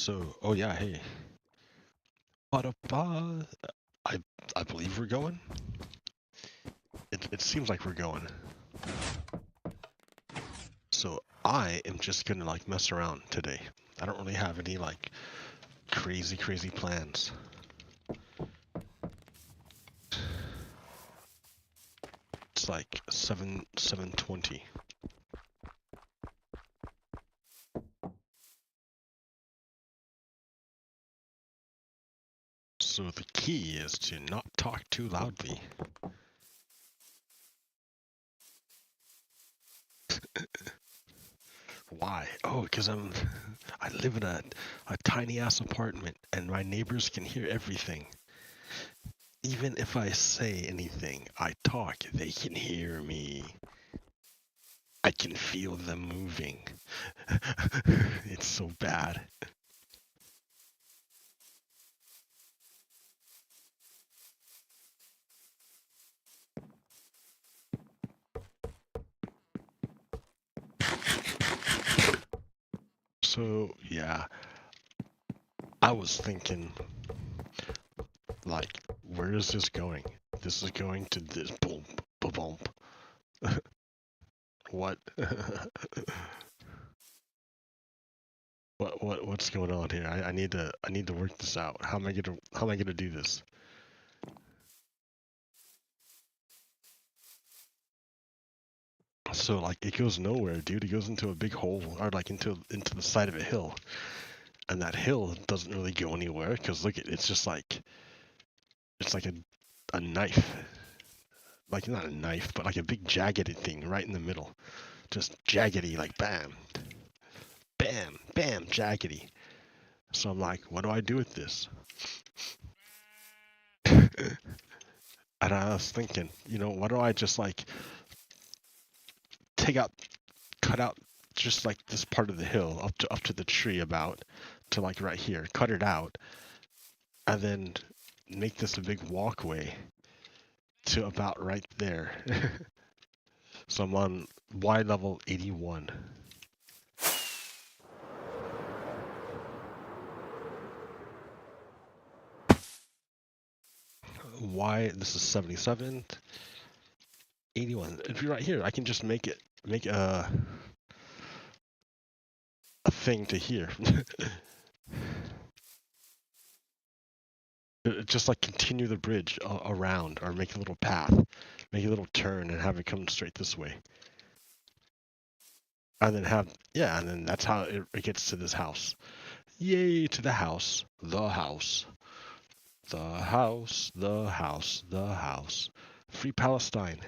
Oh yeah, hey. Ba-da-ba. I believe we're going. It seems like we're going. So I am just gonna like mess around today. I don't really have any like crazy plans. It's like 7:20. So the key is to not talk too loudly. Why? Oh, because I live in a tiny ass apartment and my neighbors can hear everything. Even if I say anything, I talk, they can hear me. I can feel them moving. It's so bad. So, yeah, I was thinking, like, where is this going? This is going to this boom, boom. What? What's going on here? I need to work this out. How am I gonna do this? So like it goes nowhere, dude. It goes into a big hole, or like into the side of a hill, and that hill doesn't really go anywhere because look, it's just like it's like a knife, like not a knife, but like a big jaggedy thing right in the middle, just jaggedy, like bam, bam, bam, jaggedy. So I'm like, what do I do with this? And I was thinking, you know, why don't I just like cut out just like this part of the hill up to the tree about to like right here, cut it out, and then make this a big walkway to about right there. So I'm on Y level 81. This is 77, 81. If you're right here, I can just make a thing to here. Just like continue the bridge around, or make a little path, make a little turn, and have it come straight this way. And then and then that's how it gets to this house. Yay to the house, the house, the house, the house, the house. Free Palestine.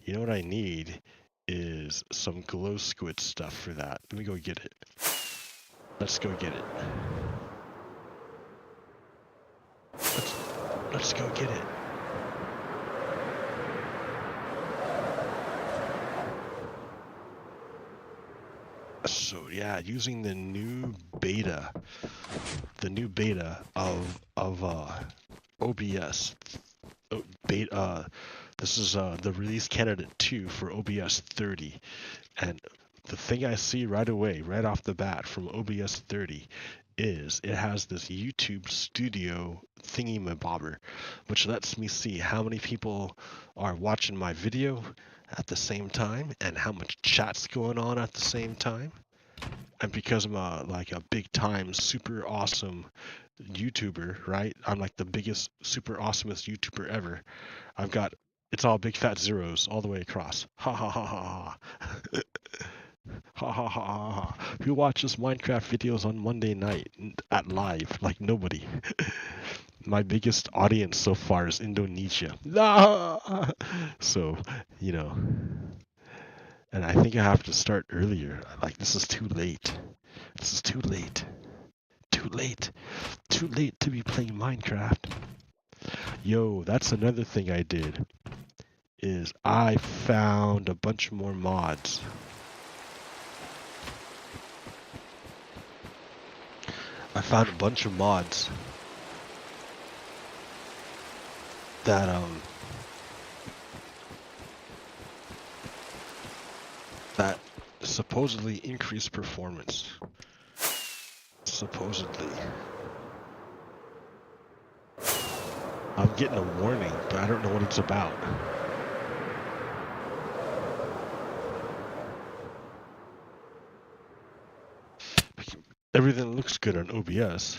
You know what I need is some glow squid stuff for that. Let me go get it. Let's go get it. Let's go get it. So yeah, using the new beta of OBS beta. This is the release candidate 2 for OBS 30, and the thing I see right away, right off the bat from OBS 30 is it has this YouTube studio thingy-mabobber, which lets me see how many people are watching my video at the same time and how much chat's going on at the same time. And because I'm like a big time super awesome YouTuber, right? I'm like the biggest super awesomest YouTuber ever. It's all big fat zeros all the way across. Ha ha ha ha ha. Ha ha ha ha ha. Who watches Minecraft videos on Monday night at live? Like nobody. My biggest audience so far is Indonesia. So, you know. And I think I have to start earlier. Like this is too late. This is too late. Too late. Too late to be playing Minecraft. Yo, that's another thing I did. Is I found a bunch more mods. I found a bunch of mods that supposedly increase performance. supposedly. I'm getting a warning, but I don't know what it's about. Everything looks good on OBS.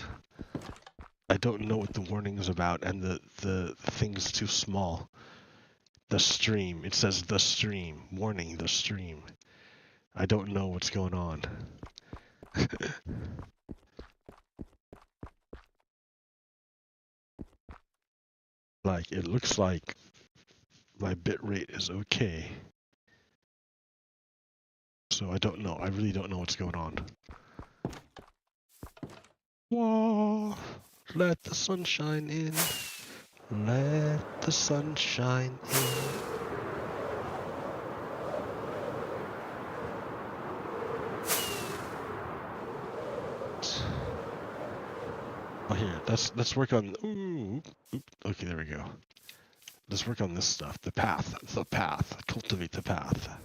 I don't know what the warning is about, and the thing's too small. The stream, it says the stream, warning, the stream. I don't know what's going on. Like, it looks like my bitrate is okay. So I don't know. I really don't know what's going on. Whoa, let the sunshine in. Let the sunshine in. Oh, here, let's work on. Ooh, okay, there we go. Let's work on this stuff. The path. Cultivate the path.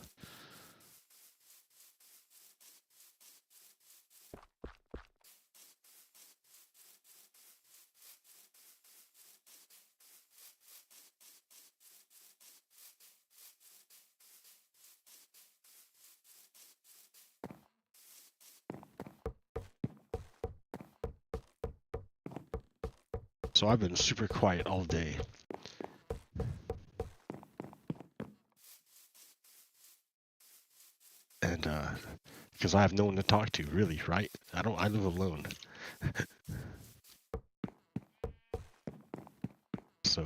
So I've been super quiet all day. And because I have no one to talk to, really, right? I live alone. So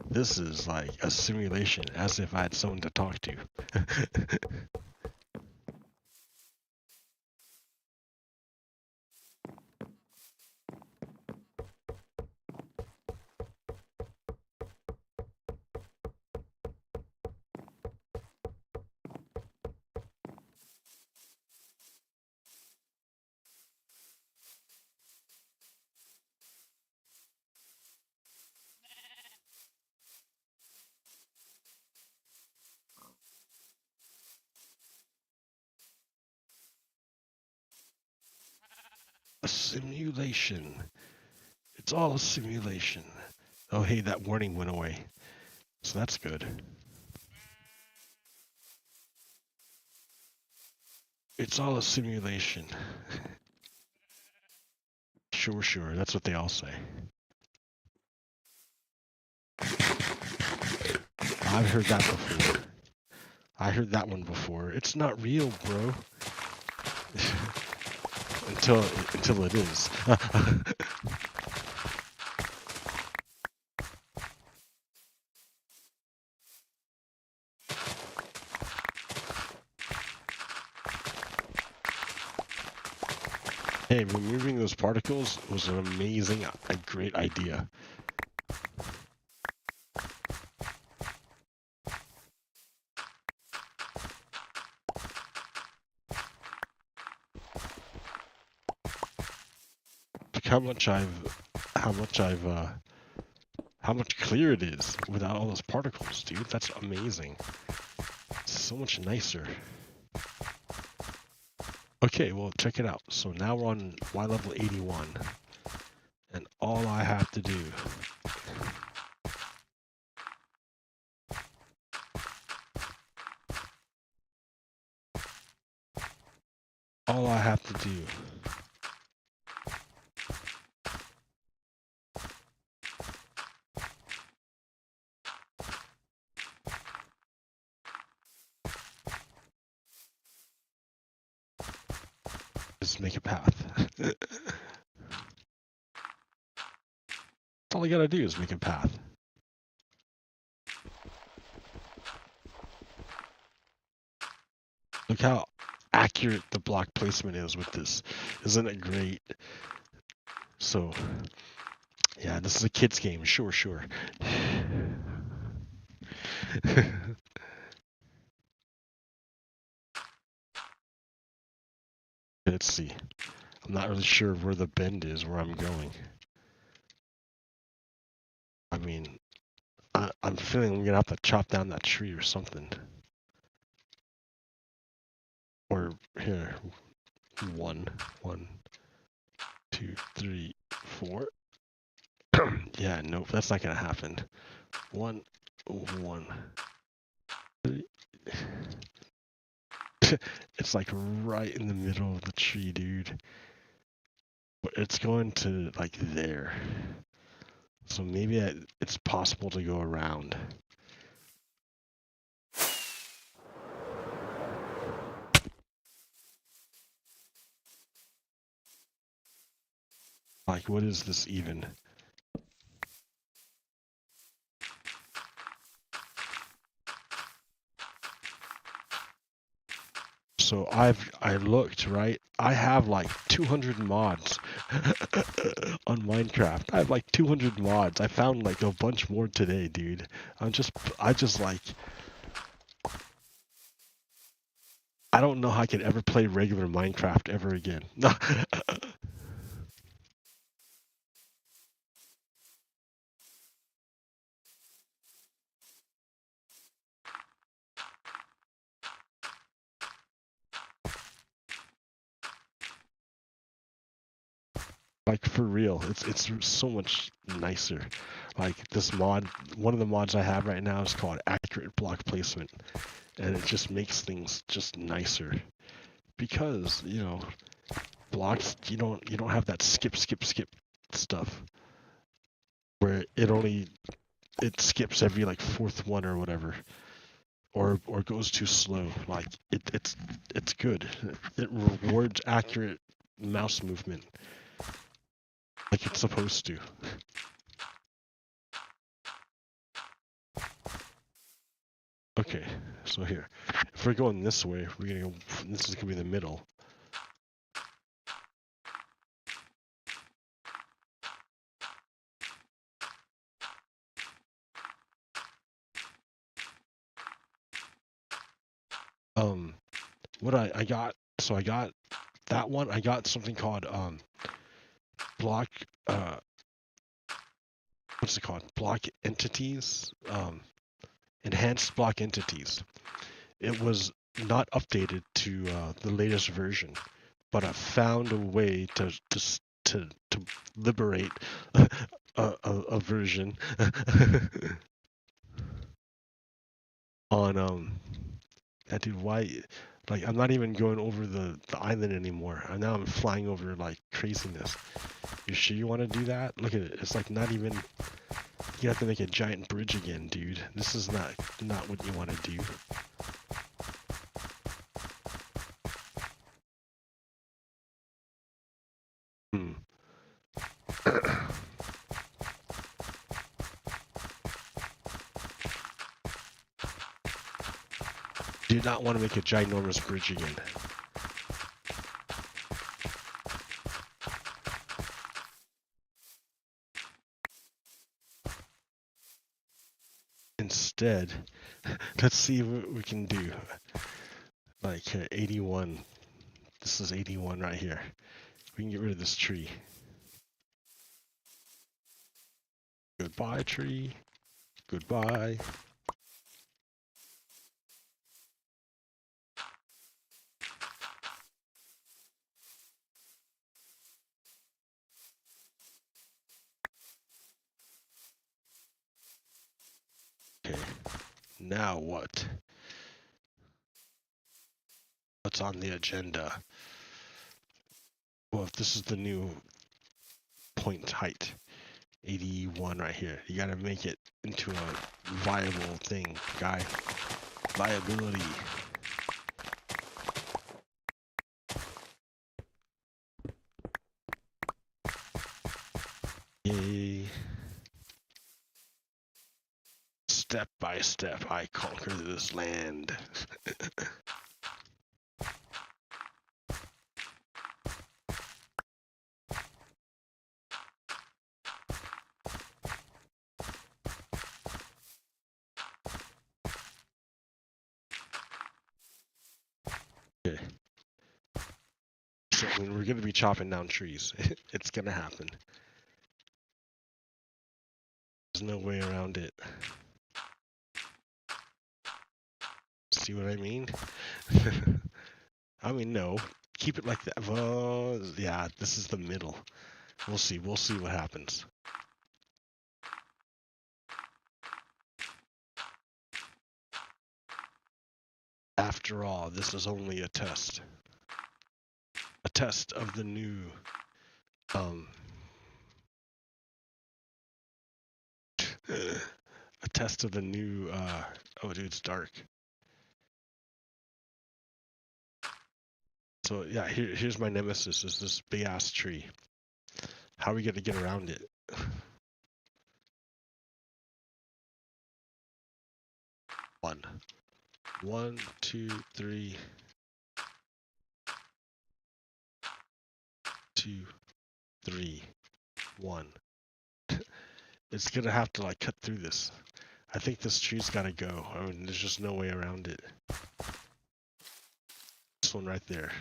this is like a simulation, as if I had someone to talk to. A simulation. It's all a simulation. Oh, hey, that warning went away. So that's good. It's all a simulation. Sure. That's what they all say. I've heard that before. I heard that one before. It's not real, bro. until it is. Hey, removing those particles was an amazing, a great idea. Look how much clearer it is without all those particles, dude. That's amazing. It's so much nicer. Okay, well, check it out. So now we're on Y level 81. And all I have to do is make a path. That's all I gotta do is make a path. Look how accurate the block placement is with this. Isn't it great? So, yeah, this is a kid's game. Sure. Let's see. I'm not really sure where the bend is, where I'm going. I mean, I'm feeling I'm gonna have to chop down that tree or something. Or here, one. 2, 3, 4. Yeah, nope, that's not gonna happen. 1, 1. It's like right in the middle of the tree, dude. But it's going to like there. So maybe it's possible to go around. Like, what is this even? So I looked, right? I have like 200 mods on Minecraft. I have like 200 mods. I found like a bunch more today, dude. I just like, I don't know how I could ever play regular Minecraft ever again. Like for real, it's so much nicer. Like this mod, one of the mods I have right now is called Accurate Block Placement, and it just makes things just nicer. Because, you know, blocks you don't have that skip stuff where it skips every like fourth one or whatever, or goes too slow. Like it's good. It rewards accurate mouse movement like it's supposed to. Okay, so here, if we're going this way, we're gonna go. This is gonna be the middle. What I got. So I got that one. I got something called block. What's it called? Block entities. Enhanced block entities. It was not updated to the latest version, but I found a way to liberate a version on dude, why? Like, I'm not even going over the island anymore. Now I'm flying over like craziness. You sure you want to do that? Look at it. It's like not even. You have to make a giant bridge again, dude. This is not what you want to do. Do not want to make a ginormous bridge again. Instead, let's see what we can do. Like 81. This is 81 right here. We can get rid of this tree. Goodbye, tree. Goodbye. Okay. Now what? What's on the agenda? Well, if this is the new point height, 81 right here, you gotta make it into a viable thing, guy. Viability. Yay. Step by step, I conquer this land. Okay. So when we're gonna be chopping down trees, it's gonna happen. There's no way around it. See what I mean? I mean, no. keep it like that. Well, yeah, this is the middle. We'll see what happens. After all, this is only a test. A test of the new, a test of the new, oh dude, it's dark. So yeah, here's my nemesis, is this big ass tree. How are we gonna get around it? One, two, three, two, three, one. It's gonna have to like cut through this. I think this tree's gotta go. I mean, there's just no way around it. This one right there.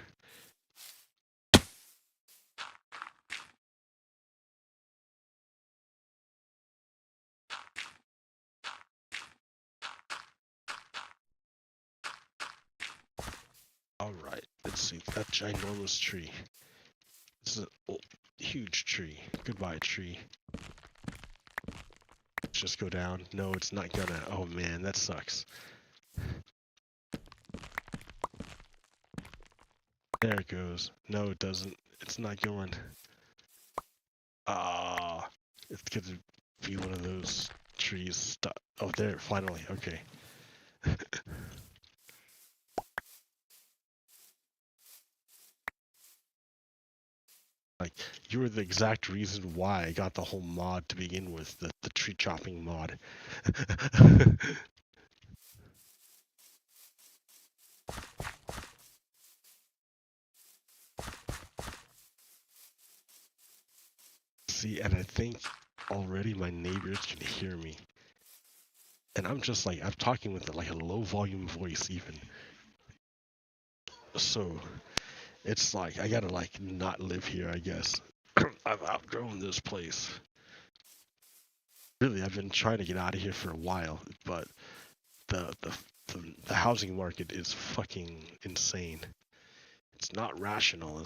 Alright, let's see. That ginormous tree. This is a huge tree. Goodbye, tree. Let's just go down. No, it's not gonna. Oh man, that sucks. There it goes. No, it doesn't. It's not going. Ah, it's gonna be one of those trees stuck. Oh, there, finally. Okay. Like, you were the exact reason why I got the whole mod to begin with, the tree chopping mod. See, and I think already my neighbors can hear me. And I'm just like, I'm talking with like a low volume voice even. So, it's like, I gotta like not live here, I guess. I've outgrown this place. Really, I've been trying to get out of here for a while, but the housing market is fucking insane. It's not rational.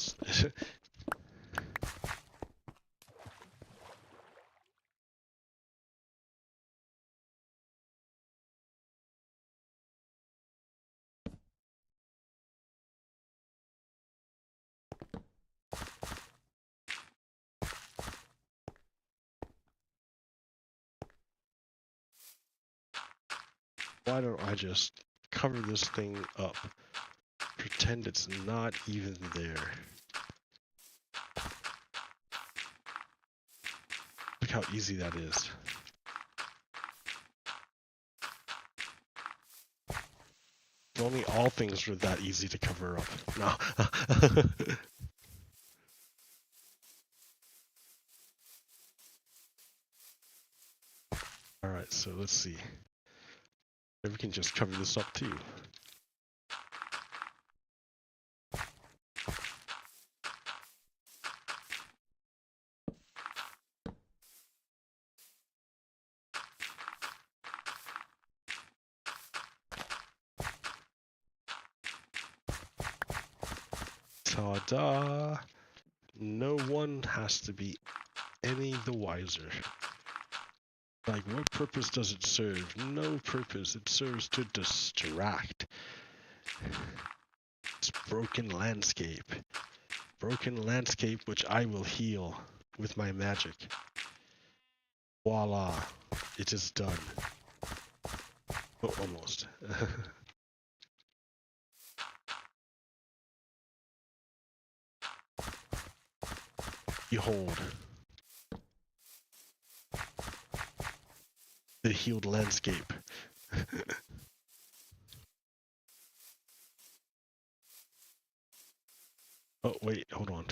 Why don't I just cover this thing up? Pretend it's not even there. Look how easy that is. If only all things were that easy to cover up. No. Alright, so let's see. Maybe we can just cover this up too. Ta-da! No one has to be any the wiser. Like, what purpose does it serve? No purpose. It serves to distract. It's broken landscape. Broken landscape which I will heal with my magic. Voila. It is done. Oh, almost. Behold. The healed landscape. Oh, wait, hold on.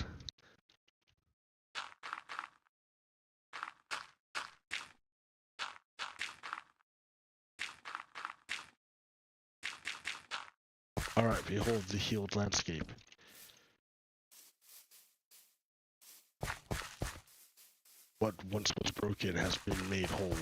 Alright, behold the healed landscape. What once was broken has been made whole.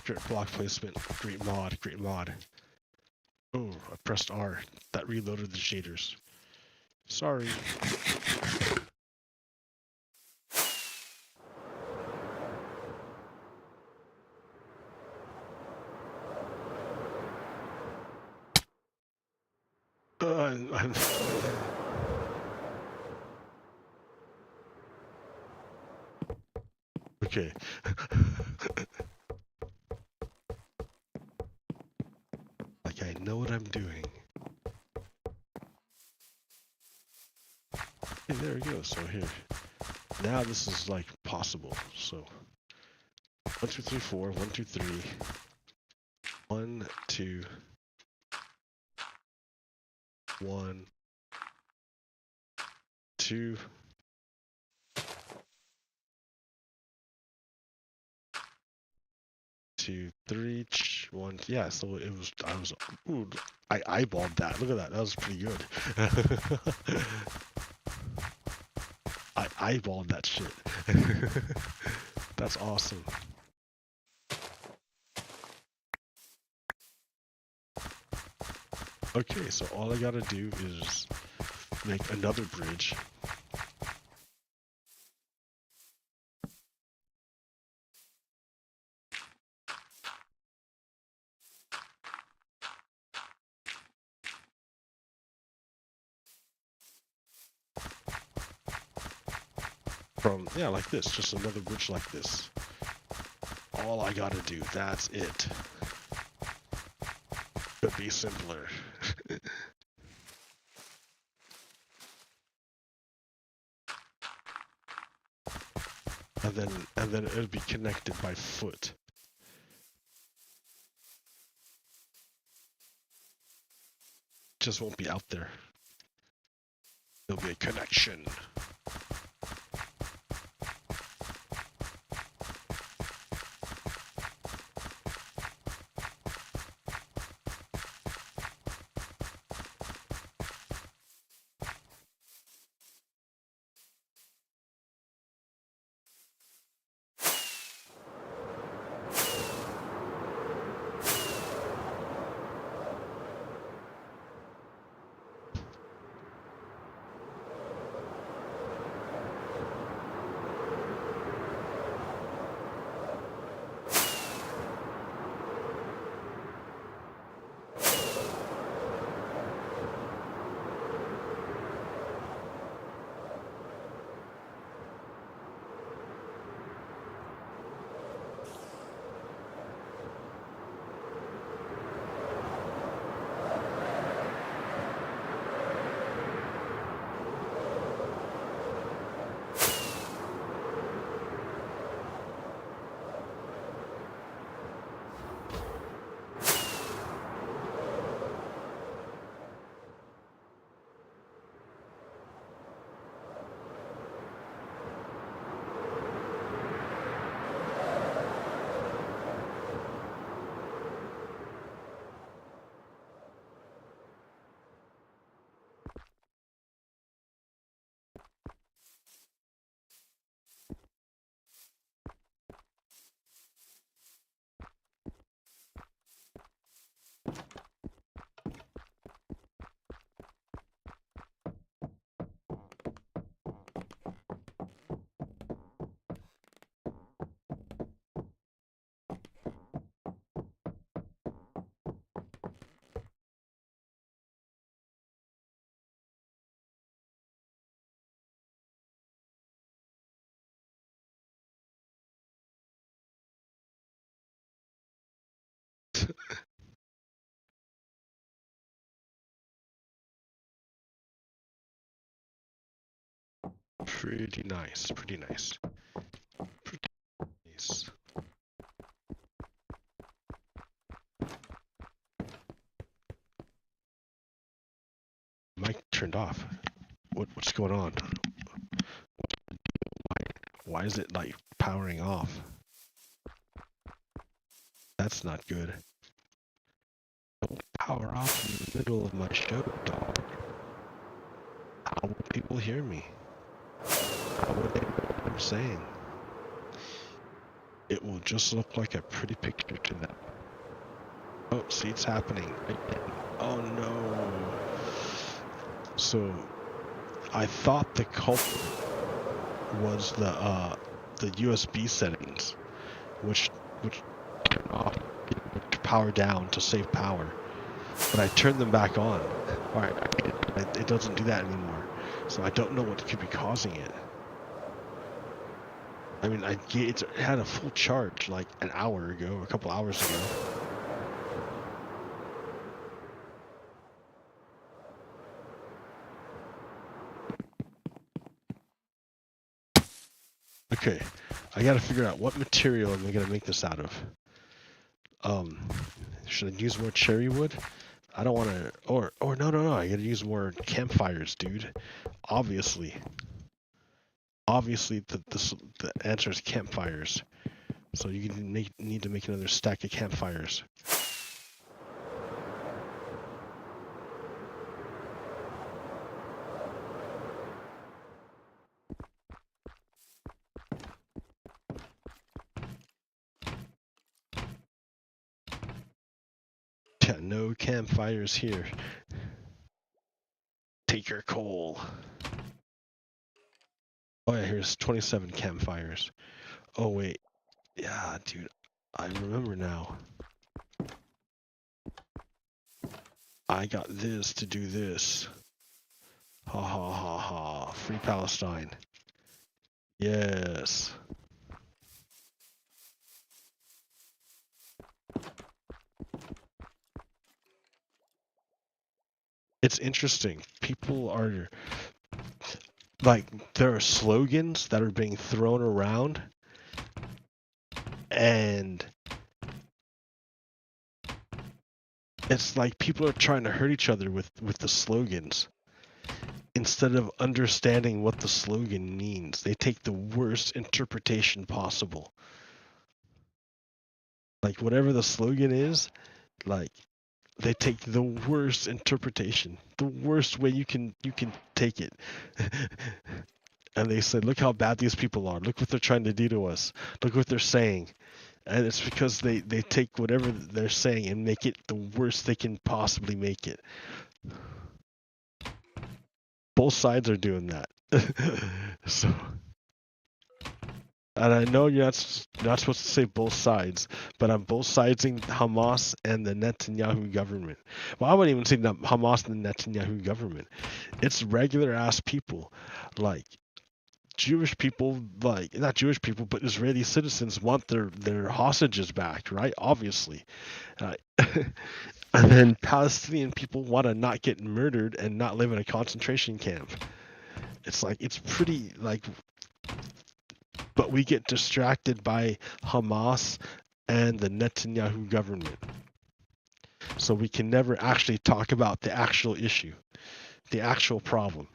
accurate block placement. Great mod, great mod. Oh, I pressed R. That reloaded the shaders. Sorry. I'm okay. Like I know what I'm doing. Hey, there we go. So here. Now this is like possible. So 1, 2, 3, 4. 1, 2, 3. 1, 2. 1, 2. 2, 3. 1. Yeah. So it was. Ooh, I eyeballed that. Look at that. That was pretty good. I eyeballed that shit. That's awesome. Okay, so all I gotta do is make another bridge. From, yeah, like this, just another bridge like this. All I gotta do, that's it. Could be simpler. and then it'll be connected by foot. Just won't be out there. There'll be a connection. Pretty nice, pretty nice. Pretty nice. Mic turned off. What's going on? Why is it like powering off? That's not good. Don't power off in the middle of my show, dog. How will people hear me? How will they know what I'm saying? it will just look like a pretty picture to them. Oh, see, it's happening. Oh no. So I thought the culprit was the USB settings, which turn off, power down to save power. But I turned them back on. Alright, it doesn't do that anymore. So I don't know what could be causing it. I mean, it had a full charge like an hour ago, a couple hours ago. Okay, I gotta figure out what material am I gonna make this out of. Should I use more cherry wood? I don't want to, or no, I gotta use more campfires, dude. Obviously, the answer is campfires. So you need to make another stack of campfires. Yeah, no campfires here. Take your coal. Oh yeah, here's 27 campfires. Oh wait, yeah, dude, I remember now. I got this to do this. Ha ha ha ha. Free Palestine. Yes. It's interesting. People are like, there are slogans that are being thrown around, and it's like people are trying to hurt each other with the slogans instead of understanding what the slogan means. They take the worst interpretation possible. Like, whatever the slogan is, like, they take the worst interpretation, the worst way you can take it. And they say, look how bad these people are. Look what they're trying to do to us. Look what they're saying. And it's because they take whatever they're saying and make it the worst they can possibly make it. Both sides are doing that. So, and I know you're not supposed to say both sides, but I'm both siding Hamas and the Netanyahu government. Well, I wouldn't even say Hamas and the Netanyahu government. It's regular ass people, like Jewish people, like not Jewish people, but Israeli citizens want their hostages back, right? Obviously, and then Palestinian people want to not get murdered and not live in a concentration camp. It's like, it's pretty like. But we get distracted by Hamas and the Netanyahu government. So we can never actually talk about the actual issue, the actual problem,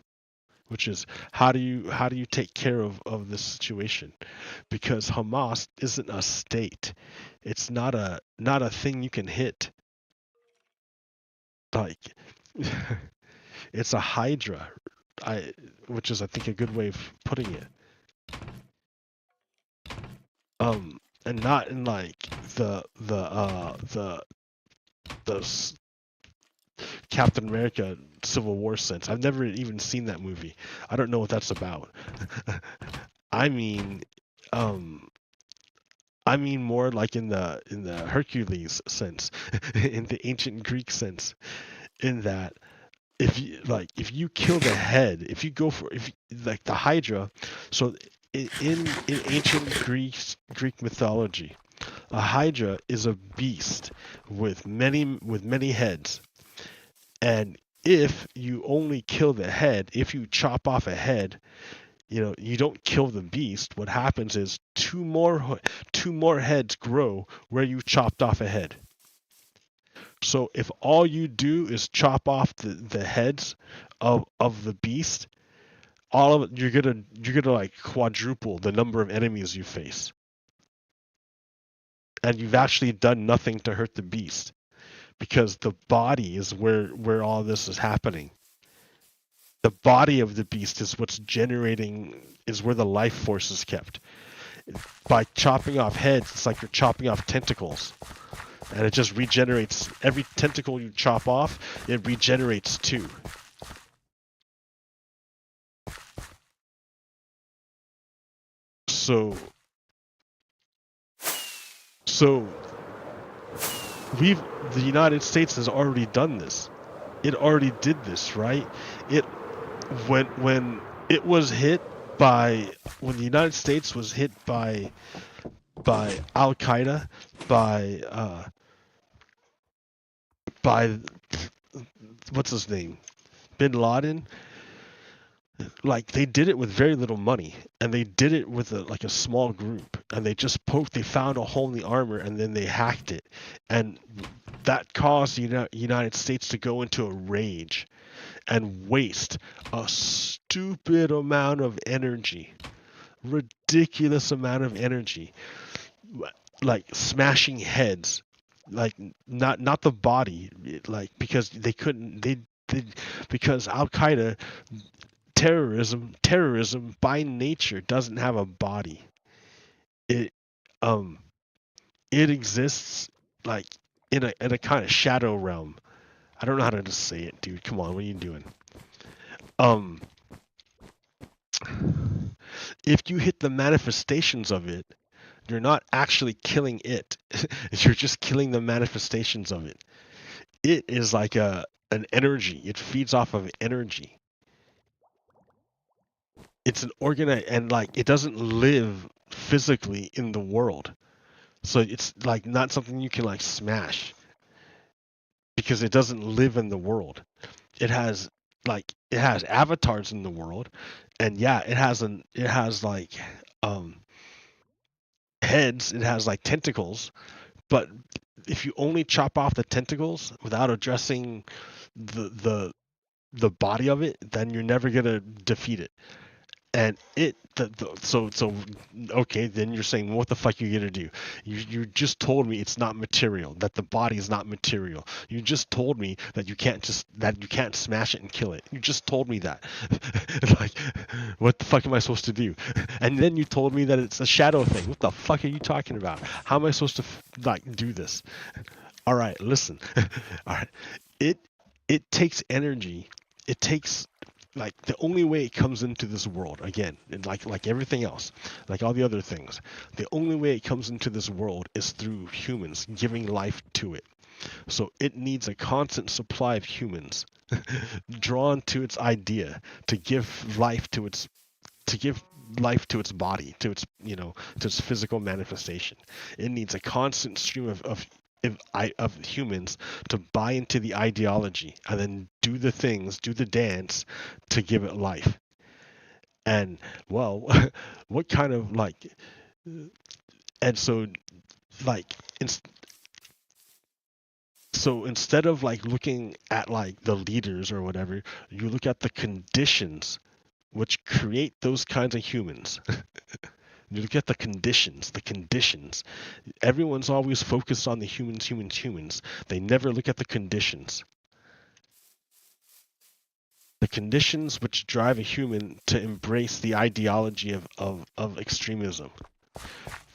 which is how do you take care of this situation? Because Hamas isn't a state. It's not a thing you can hit. Like, it's a hydra, which is, I think, a good way of putting it. And not in like the Captain America Civil War sense. I've never even seen that movie. I don't know what that's about. I mean more like in the Hercules sense, in the ancient Greek sense, in that if you kill the head, if you like the Hydra, so in ancient Greek mythology, a Hydra is a beast with many heads, and if you only kill the head, if you chop off a head, you don't kill the beast. What happens is two more heads grow where you chopped off a head. So if all you do is chop off the heads of the beast, all of it, you're gonna like quadruple the number of enemies you face, and you've actually done nothing to hurt the beast, because the body is where all this is happening. The body of the beast is what's generating, is where the life force is kept. By chopping off heads, it's like you're chopping off tentacles. And it just regenerates. Every tentacle you chop off, it regenerates too. So the United States has already done this. It already did this, right? It when it was hit by when the United States was hit by Al Qaeda, by what's his name, Bin Laden. Like they did it with very little money, and they did it with like a small group, and they just they found a hole in the armor, and then they hacked it, and that caused the United States to go into a rage and waste a stupid amount of energy, ridiculous amount of energy, like smashing heads, like not the body, like because they couldn't they because Al Qaeda terrorism by nature doesn't have a body. It um it exists like in a kind of shadow realm. I don't know how to just say it, dude. Come on, what are you doing? Um if you hit the manifestations of it, you're not actually killing it. You're just killing the manifestations of it. It is like an energy. It feeds off of energy. It's an organite, and like it doesn't live physically in the world. So it's like not something you can like smash because it doesn't live in the world. It has it has avatars in the world, and yeah, it has like um heads, it has like tentacles, but if you only chop off the tentacles without addressing the body of it, then you're never gonna defeat it. And so okay, then you're saying what the fuck you gonna do? You just told me it's not material, that the body is not material. You just told me that you can't smash it and kill it. You just told me that. Like, what the fuck am I supposed to do? And then you told me that it's a shadow thing. What the fuck are you talking about? How am I supposed to like do this? All right, listen. All right, it it takes energy. It takes like the only way it comes into this world again, and like everything else, like all the other things, the only way it comes into this world is through humans giving life to it. So it needs a constant supply of humans drawn to its idea to give life to its body, to its to its physical manifestation. It needs a constant stream of humans to buy into the ideology and then do the things, do the dance to give it life. And well, what kind of like, and so like, so instead of like looking at like the leaders or whatever, you look at the conditions which create those kinds of humans. You look at the conditions, Everyone's always focused on the humans. They never look at the conditions. The conditions which drive a human to embrace the ideology of extremism.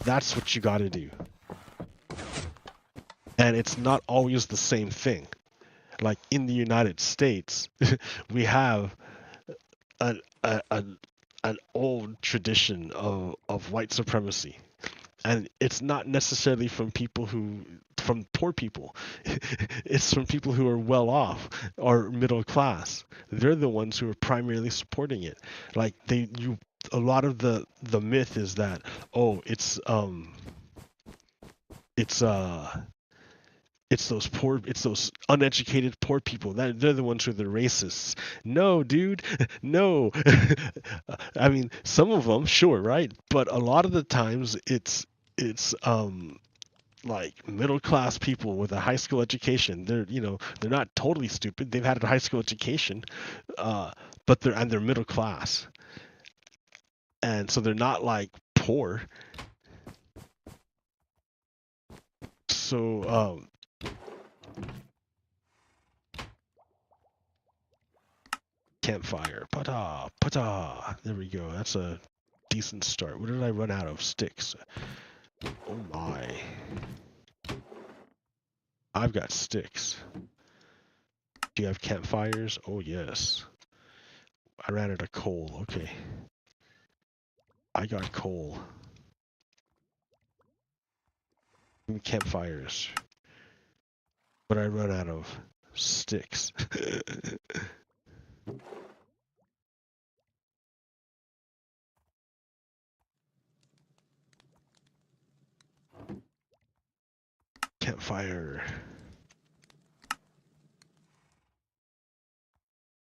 That's what you got to do. And it's not always the same thing. Like in the United States, we have an, an old tradition of white supremacy. And it's not necessarily from poor people. It's from people who are well off or middle class. They're the ones who are primarily supporting it. Like a lot of the myth is that, oh, it's it's those uneducated poor people that they're the ones who are the racists. No, dude, no. I mean, some of them, sure, right? But a lot of the times it's like middle class people with a high school education. They're not totally stupid. They've had a high school education, but they're middle class, and so they're not like poor. So campfire, pata pata. There we go. That's a decent start. What did I run out of? Sticks. Oh my. I've got sticks. Do you have campfires? Oh yes. I ran out of coal. Okay. I got coal. Campfires. But I run out of sticks. Campfire.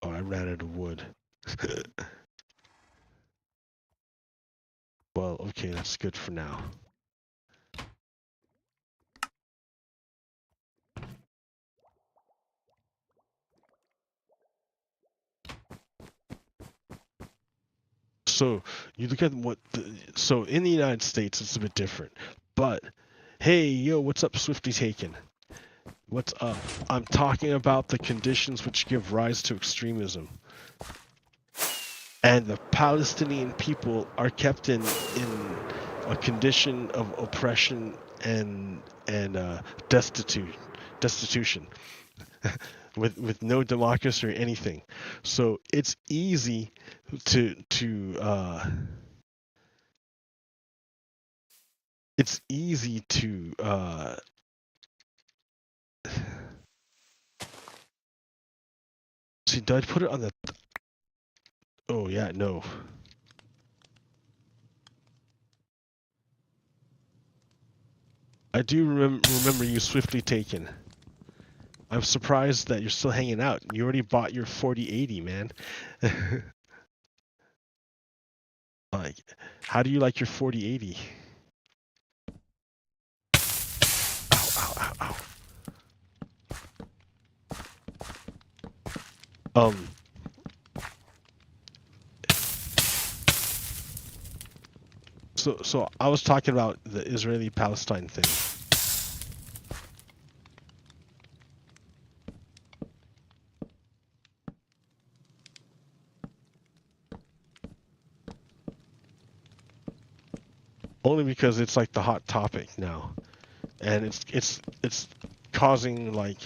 Oh, I ran out of wood. Well, okay, that's good for now. So you look at so in the United States, it's a bit different. But hey, yo, what's up, Swifty Taken? What's up? I'm talking about the conditions which give rise to extremism. And the Palestinian people are kept in a condition of oppression and destitution with no democracy or anything. So it's easy to see, did I put it on the oh yeah, no. I do remember you, Swiftly Taken. I'm surprised that you're still hanging out. You already bought your 4080, man. Like, how do you like your 4080? Ow, ow, ow, ow. So I was talking about the Israeli-Palestine thing. Only because it's like the hot topic now, and it's causing like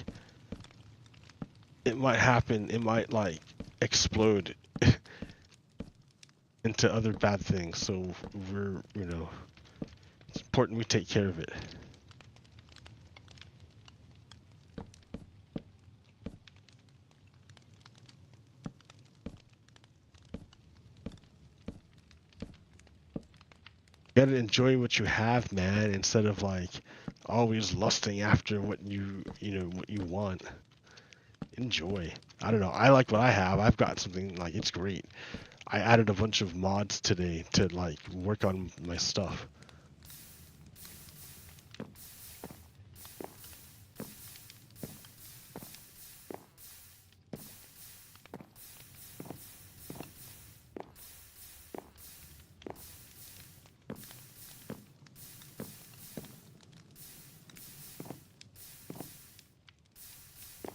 it might happen. It might like explode into other bad things. So we're it's important we take care of it. You gotta enjoy what you have, man, instead of like always lusting after what what you want. Enjoy. I don't know. I like what I have. I've got something like it's great. I added a bunch of mods today to like work on my stuff.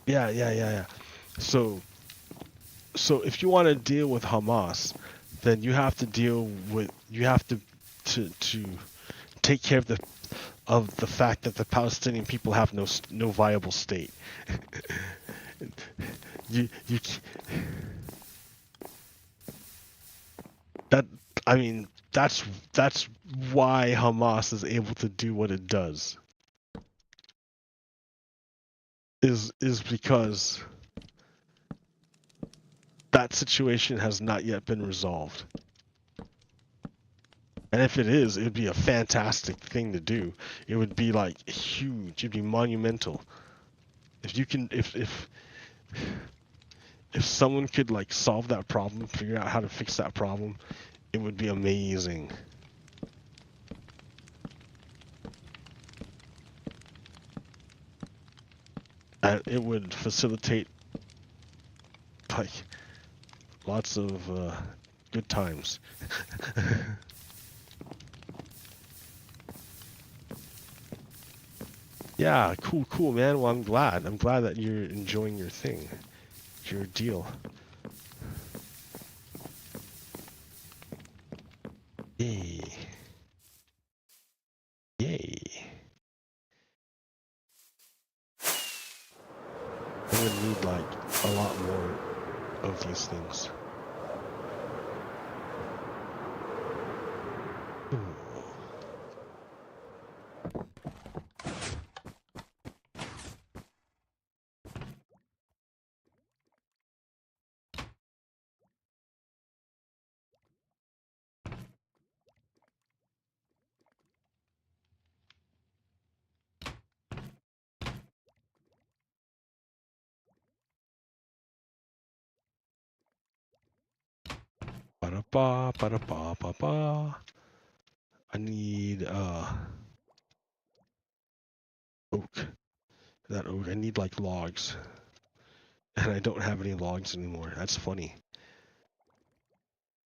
Yeah. So if you want to deal with Hamas, then you have to to take care of the fact that the Palestinian people have no viable state. you that I mean that's why Hamas is able to do what it does. Is because that situation has not yet been resolved. And if it is, it would be a fantastic thing to do. It would be like huge. It'd be monumental. If you can, if someone could like solve that problem, figure out how to fix that problem, it would be amazing. And it would facilitate like lots of good times. Yeah, cool, man. Well, I'm glad that you're enjoying your thing, your deal. Yay. Yay. I'm gonna need like a lot more of these things. Ooh. Ba-da-ba, ba-da-ba, ba-ba. I need oak. That oak. I need like logs. And I don't have any logs anymore. That's funny.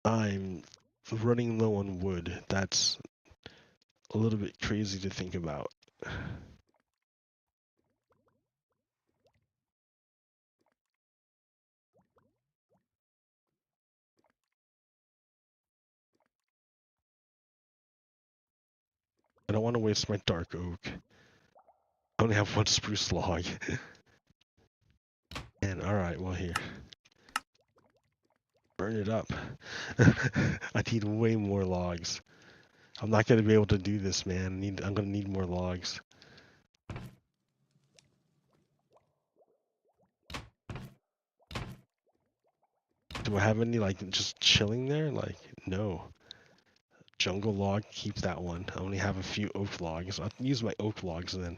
I'm running low on wood. That's a little bit crazy to think about. I don't want to waste my dark oak. I only have one spruce log. And alright, well here. Burn it up. I need way more logs. I'm not gonna be able to do this, man. I'm gonna need more logs. Do I have any like just chilling there? Like, no. Jungle log, keep that one. I only have a few oak logs. I'll use my oak logs then.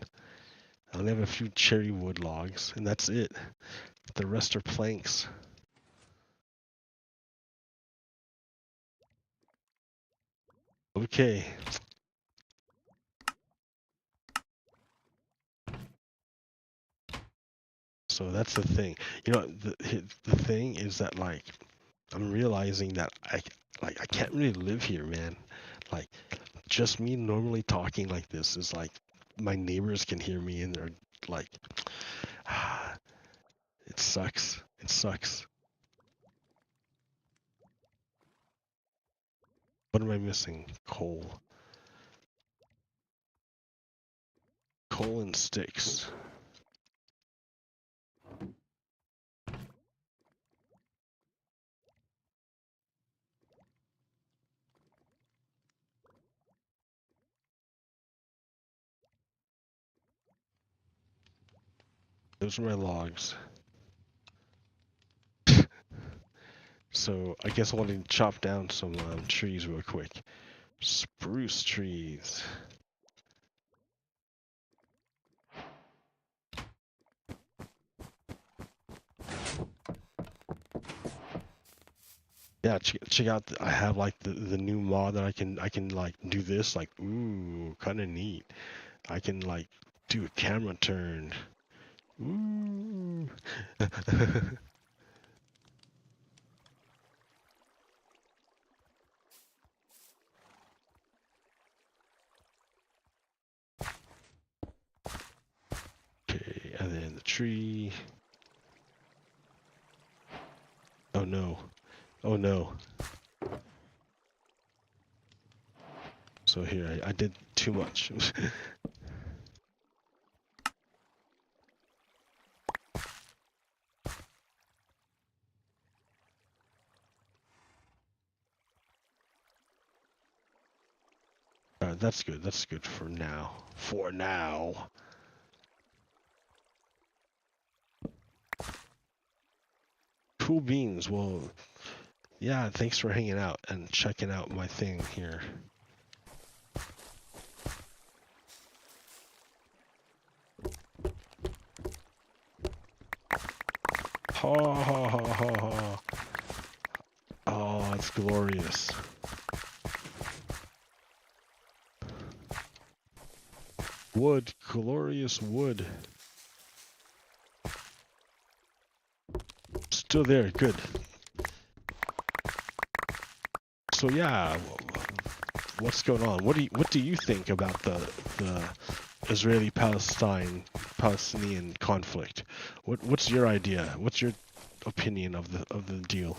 I only have a few cherry wood logs, and that's it. The rest are planks. Okay. So that's the thing. You know, the thing is that like I'm realizing that I can't really live here, man. Like just me normally talking like this is like my neighbors can hear me and they're like it sucks. It sucks. What am I missing? Coal. Coal and sticks. Those are my logs. So I guess I want to chop down some trees real quick. Spruce trees. Yeah, check out. I have like the new mod that I can like do this. Like, ooh, kind of neat. I can like do a camera turn. Ooh. Okay, and then the tree. Oh no. Oh no. So here, I did too much. Alright, that's good. That's good for now. For now. Cool beans. Well, yeah, thanks for hanging out and checking out my thing here. Ha ha ha ha ha. Oh, it's glorious. Wood, glorious wood. Still there, good. So yeah, what's going on? What do you think about the Israeli-Palestinian conflict? What's your idea? What's your opinion of the deal?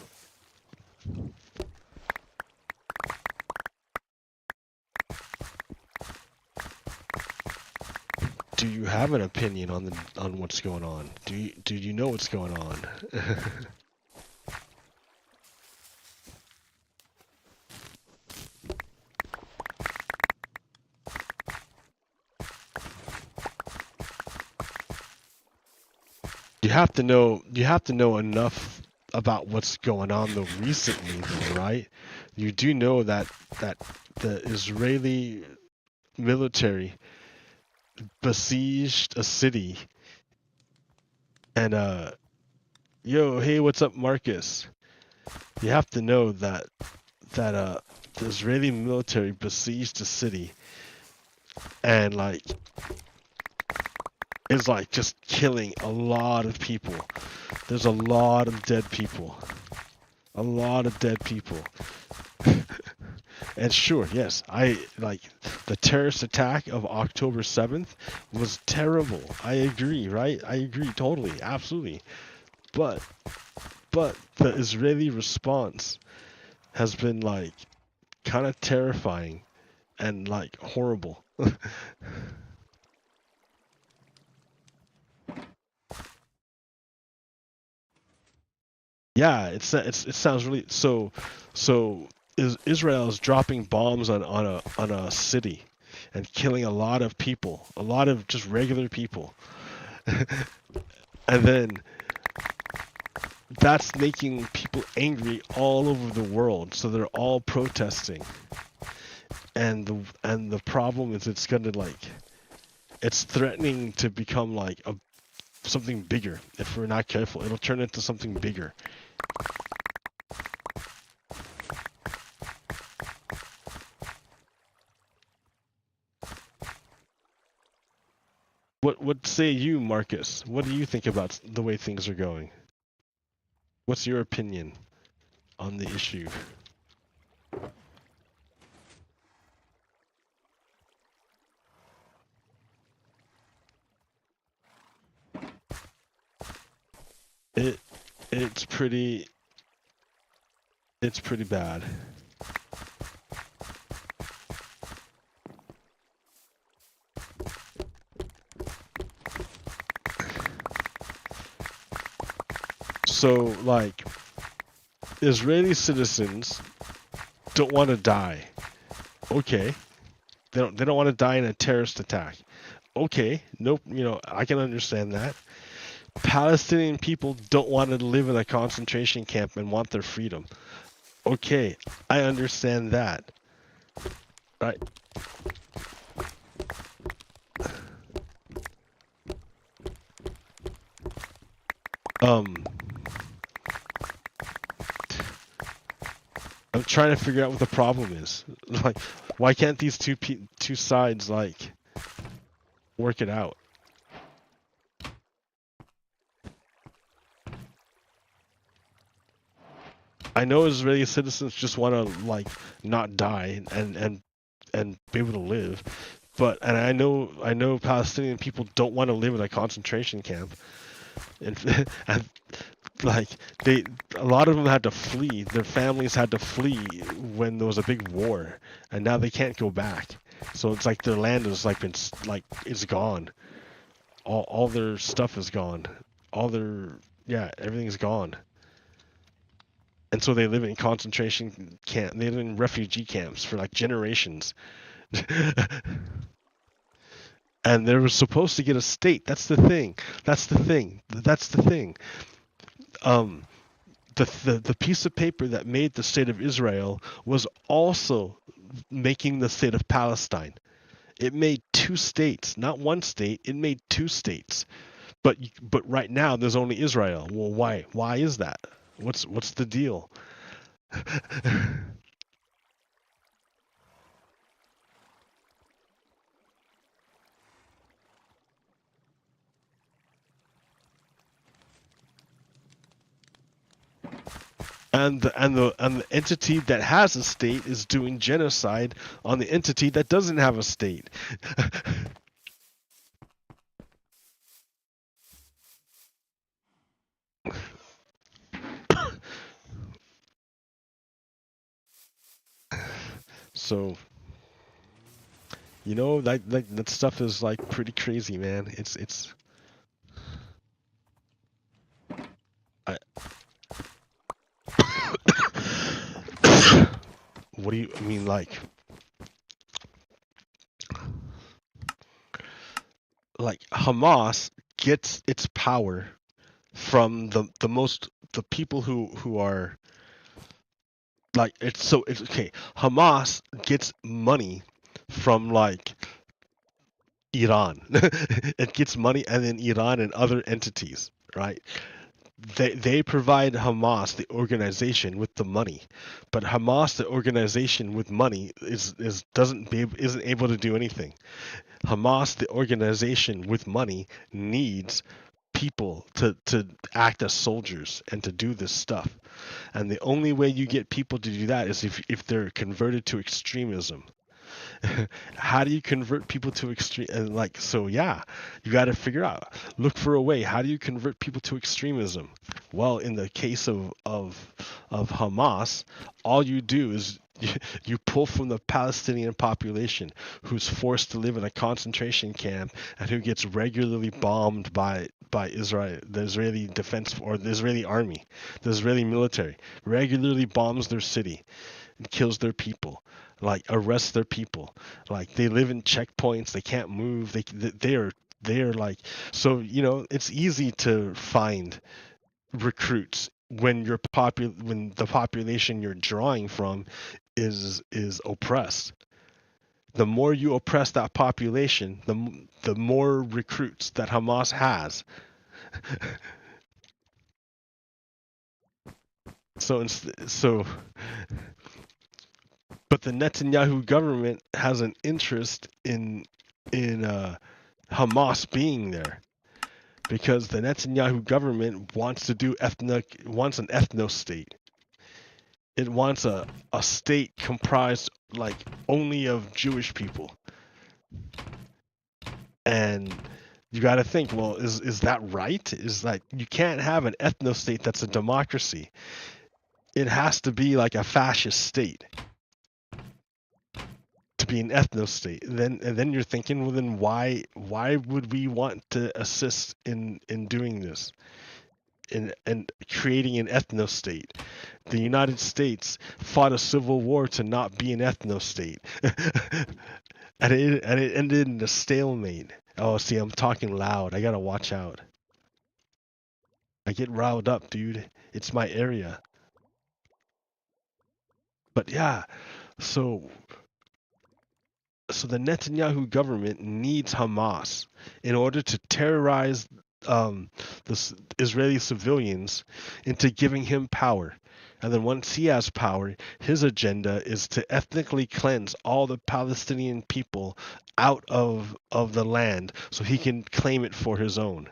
do you have an opinion on what's going on? Do you know what's going on? You have to know enough about what's going on though recently though, right? You do know that the Israeli military besieged a city and yo, hey, what's up, Marcus? You have to know that the Israeli military besieged a city and like is like just killing a lot of people. There's a lot of dead people. A lot of dead people. And sure, yes, I like the terrorist attack of October 7th was terrible. I agree, right? I agree totally, absolutely. But the Israeli response has been like kind of terrifying and like horrible. Yeah, it sounds really so Israel is dropping bombs on a city and killing a lot of people, a lot of just regular people. And then that's making people angry all over the world, so they're all protesting. And the problem is it's gonna like it's threatening to become like a something bigger if we're not careful. It'll turn into something bigger. What say you, Marcus? What do you think about the way things are going? What's your opinion on the issue? It it's pretty bad. So like Israeli citizens don't want to die. Okay. They don't want to die in a terrorist attack. Okay. Nope, I can understand that. Palestinian people don't want to live in a concentration camp and want their freedom. Okay, I understand that. Right. Um I'm trying to figure out what the problem is. Like, why can't these two sides like work it out? I know Israeli citizens just want to like not die and be able to live, but and I know Palestinian people don't want to live in a concentration camp, and like a lot of them had to flee. Their families had to flee when there was a big war, and now they can't go back. So it's like their land is like been like it's gone. All their stuff is gone. All their everything's gone. And so they live in concentration camp. They live in refugee camps for like generations. And they were supposed to get a state. That's the thing. That's the thing. That's the thing. Um, the piece of paper that made the state of Israel was also making the state of Palestine. It made two states, not one state. It made two states. But right now there's only Israel. Well, why? Why is that? What's the deal? And the entity that has a state is doing genocide on the entity that doesn't have a state. So You know, that stuff is like pretty crazy, man. It's I, what do you I mean like Hamas gets its power from the people who are like it's okay. Hamas gets money from like Iran. It gets money and then Iran and other entities, right? They provide Hamas the organization with the money, but Hamas the organization with money isn't able to do anything. Hamas the organization with money needs people to act as soldiers and to do this stuff. And the only way you get people to do that is if they're converted to extremism. How do you convert people to extreme and like so yeah, you got to figure out, look for a way. How do you convert people to extremism? Well, in the case of Hamas, all you do is you pull from the Palestinian population who's forced to live in a concentration camp and who gets regularly bombed by Israel, the Israeli defense or the Israeli army, the Israeli military regularly bombs their city and kills their people, like arrests their people, like they live in checkpoints, they can't move, they're like, so you know it's easy to find recruits when when the population you're drawing from is oppressed. The more you oppress that population, the more recruits that Hamas has. So but the Netanyahu government has an interest in Hamas being there because the Netanyahu government wants to do wants an ethno state. It wants a state comprised like only of Jewish people. And you got to think, well, is that right? Is like you can't have an ethno state that's a democracy. It has to be like a fascist state to be an ethno state. And then you're thinking, well, then why would we want to assist in doing this? And creating an ethno state. The United States fought a civil war to not be an ethno state. And it ended in a stalemate. Oh, see, I'm talking loud. I gotta watch out. I get riled up, dude. It's my area. But yeah, so so the Netanyahu government needs Hamas in order to terrorize um, Israeli civilians into giving him power. And then once he has power, his agenda is to ethnically cleanse all the Palestinian people out of the land so he can claim it for his own,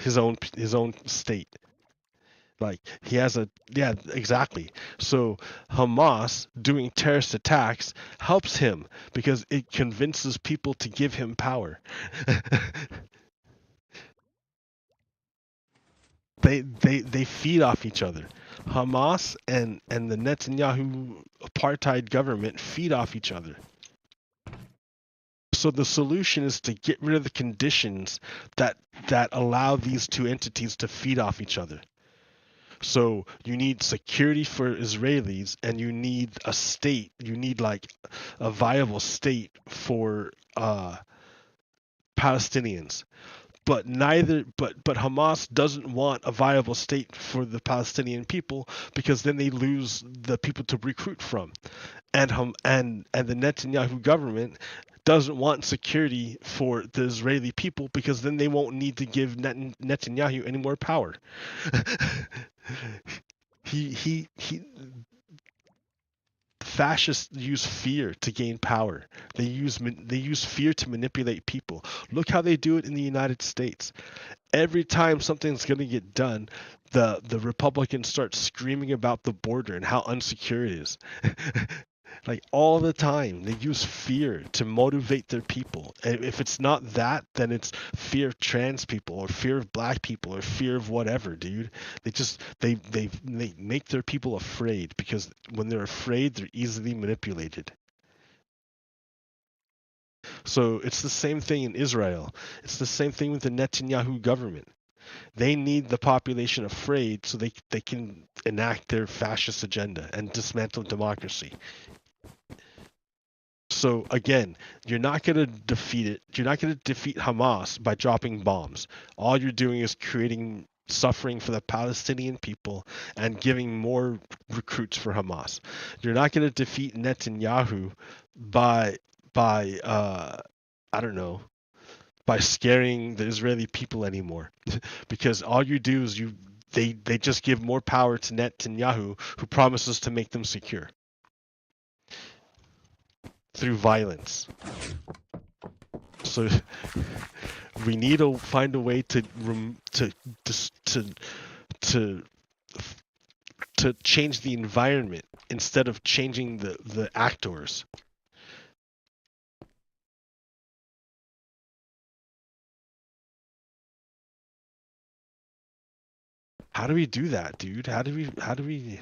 his own state. Like he has a yeah, exactly. So Hamas doing terrorist attacks helps him because it convinces people to give him power. They feed off each other. Hamas and the Netanyahu apartheid government feed off each other. So the solution is to get rid of the conditions that allow these two entities to feed off each other. So you need security for Israelis and you need a state, you need like a viable state for Palestinians. But Hamas doesn't want a viable state for the Palestinian people because then they lose the people to recruit from. And the Netanyahu government doesn't want security for the Israeli people because then they won't need to give Netanyahu any more power. he Fascists use fear to gain power. They use fear to manipulate people. Look how they do it in the United States. Every time something's going to get done, the Republicans start screaming about the border and how unsecure it is. Like all the time, they use fear to motivate their people. And if it's not that, then it's fear of trans people or fear of black people or fear of whatever, dude. They make their people afraid because when they're afraid, they're easily manipulated. So it's the same thing in Israel. It's the same thing with the Netanyahu government. They need the population afraid so they can enact their fascist agenda and dismantle democracy. So again, you're not going to defeat it. You're not going to defeat Hamas by dropping bombs. All you're doing is creating suffering for the Palestinian people and giving more recruits for Hamas. You're not going to defeat Netanyahu by I don't know, by scaring the Israeli people anymore. Because all you do is they just give more power to Netanyahu, who promises to make them secure through violence. So we need to find a way to change the environment instead of changing the actors. How do we do that, dude? How do we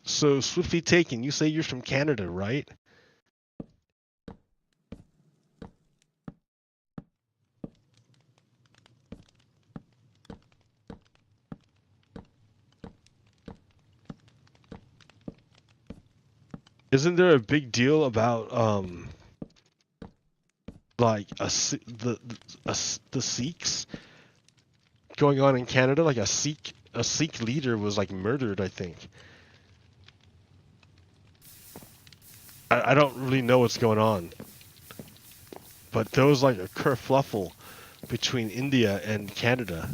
so swiftly taken, you say you're from Canada, right? Isn't there a big deal about like the Sikhs going on in Canada? Like a Sikh leader was like murdered, I think. I don't really know what's going on, but there was like a kerfluffle between India and Canada.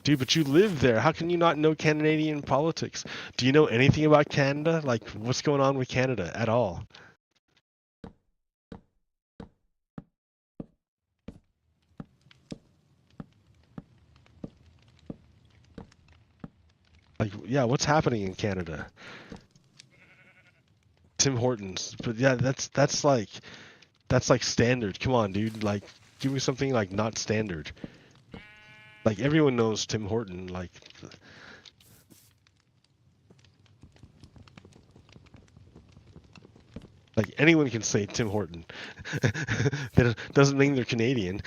Dude, but you live there. How can you not know Canadian politics? Do you know anything about Canada? Like, what's going on with Canada at all? Like, yeah, what's happening in Canada? Tim Hortons. But yeah, that's like standard. Come on, dude. Like, give me something like not standard. Like everyone knows Tim Horton. Like anyone can say Tim Horton. That doesn't mean they're Canadian.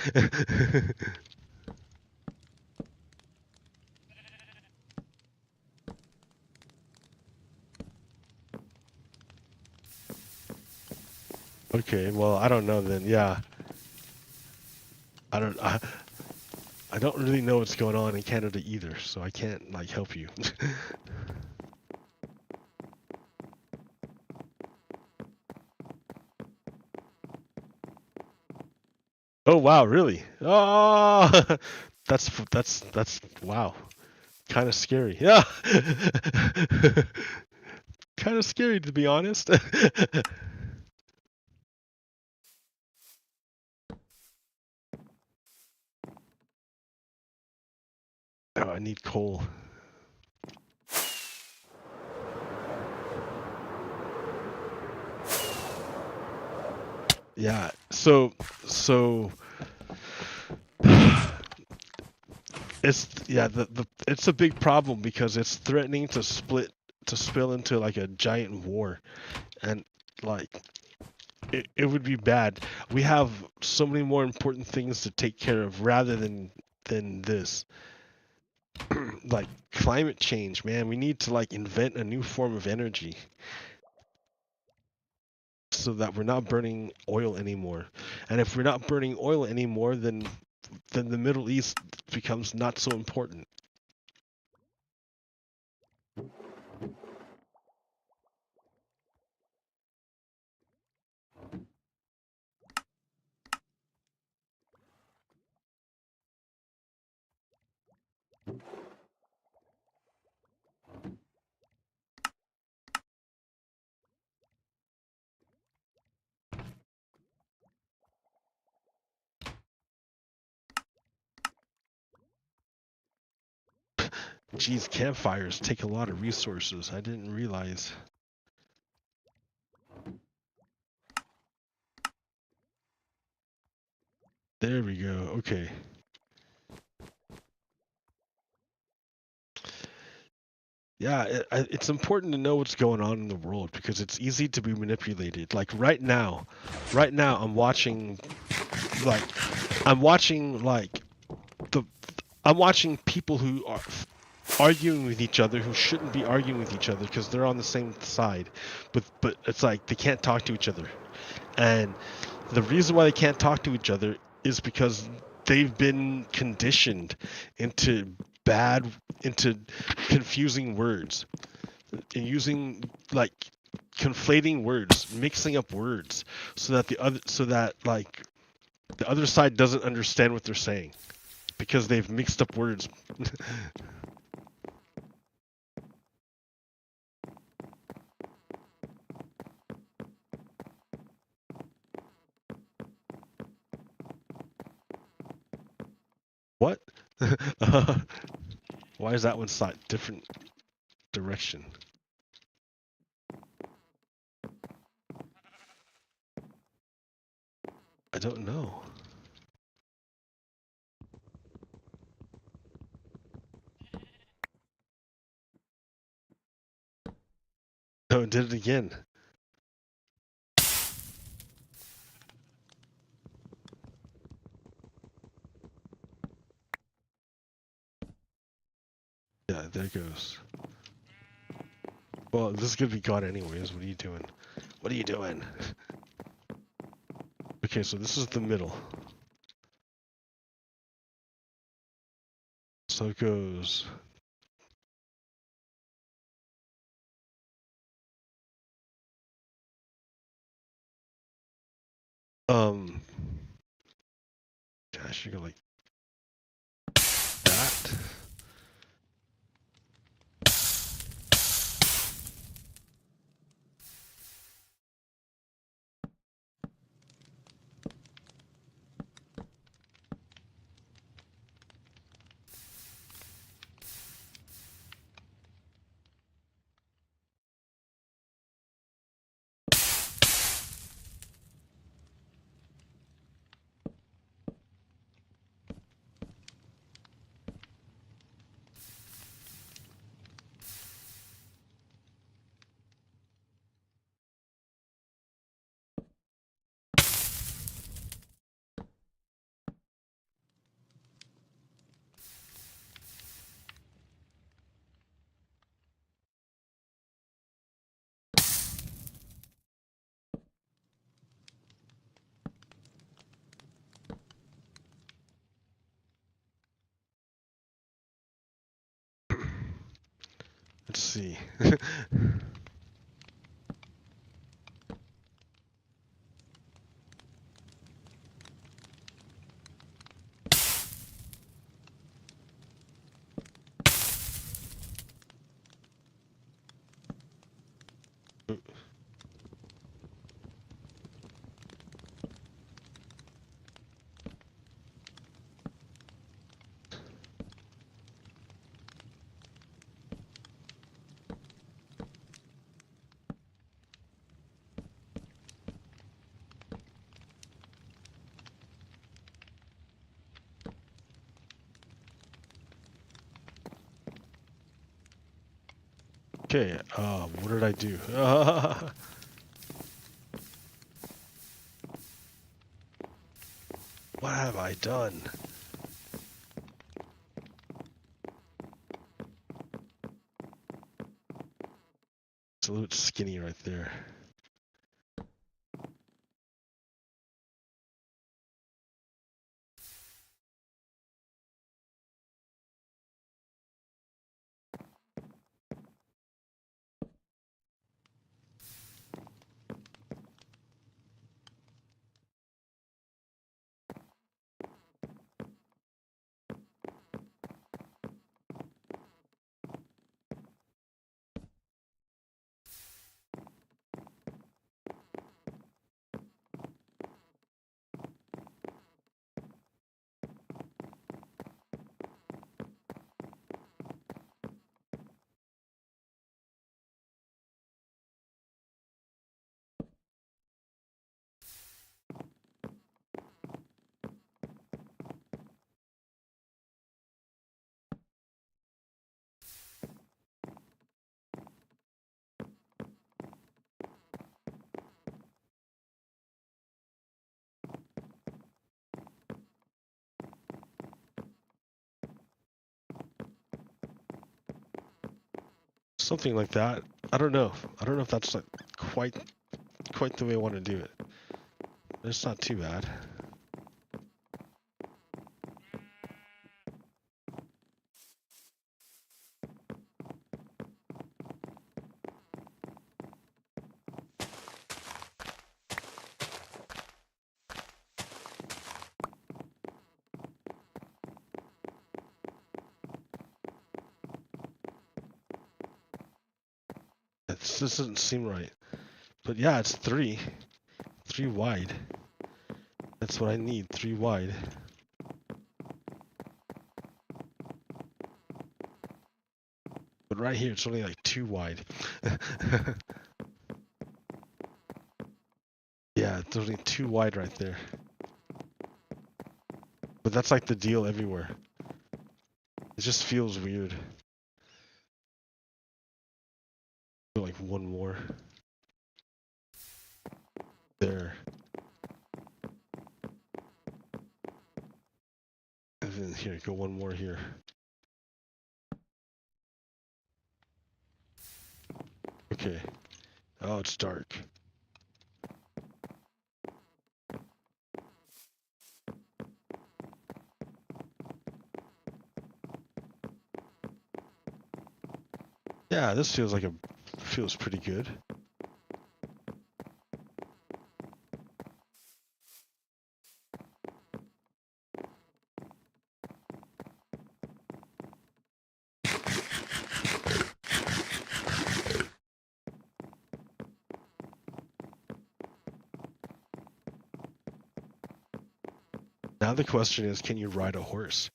Okay, well, I don't know then. Yeah, I don't. I don't really know what's going on in Canada either, so I can't like help you. Oh wow, really? Oh, that's wow. Kind of scary. Yeah. Kind of scary to be honest. Oh, I need coal. Yeah. So it's yeah the it's a big problem because it's threatening to spill into like a giant war, and like it would be bad. We have so many more important things to take care of rather than this. Like climate change, man. We need to like invent a new form of energy so that we're not burning oil anymore. And if we're not burning oil anymore, then the Middle East becomes not so important. Geez, campfires take a lot of resources. I didn't realize. There we go. Okay. Yeah, it's important to know what's going on in the world because it's easy to be manipulated. Like right now like I'm watching like the I'm watching people who are arguing with each other who shouldn't be arguing with each other because they're on the same side, but it's like they can't talk to each other, and the reason why they can't talk to each other is because they've been conditioned into into confusing words and using like conflating words, mixing up words so that the other side doesn't understand what they're saying because they've mixed up words. What? Why is that one side different direction? I don't know. No, it did it again. Yeah, there it goes. Well, this is gonna be gone anyways. What are you doing? What are you doing? Okay, so this is the middle. So it goes. I should go like that. Let's see. Okay, what did I do? What have I done? It's a little bit skinny right there. Something like that. I don't know. I don't know if that's like quite the way I want to do it. But it's not too bad. This doesn't seem right. But yeah, it's 3 wide. That's what I need, 3 wide. But right here, it's only like 2 wide. Yeah, it's only 2 wide right there. But that's like the deal everywhere. It just feels weird. Like one more. There. And then here, go one more here. Okay. Oh, it's dark. Yeah, this feels pretty good. Now the question is, can you ride a horse?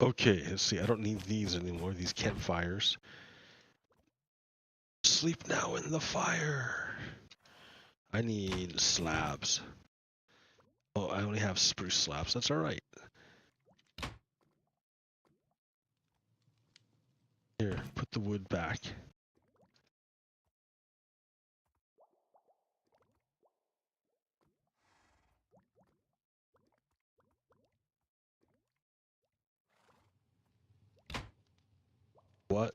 Okay, let's see. I don't need these anymore, these campfires. Sleep now in the fire. I need slabs. Oh, I only have spruce slabs. That's alright. Here, put the wood back. What?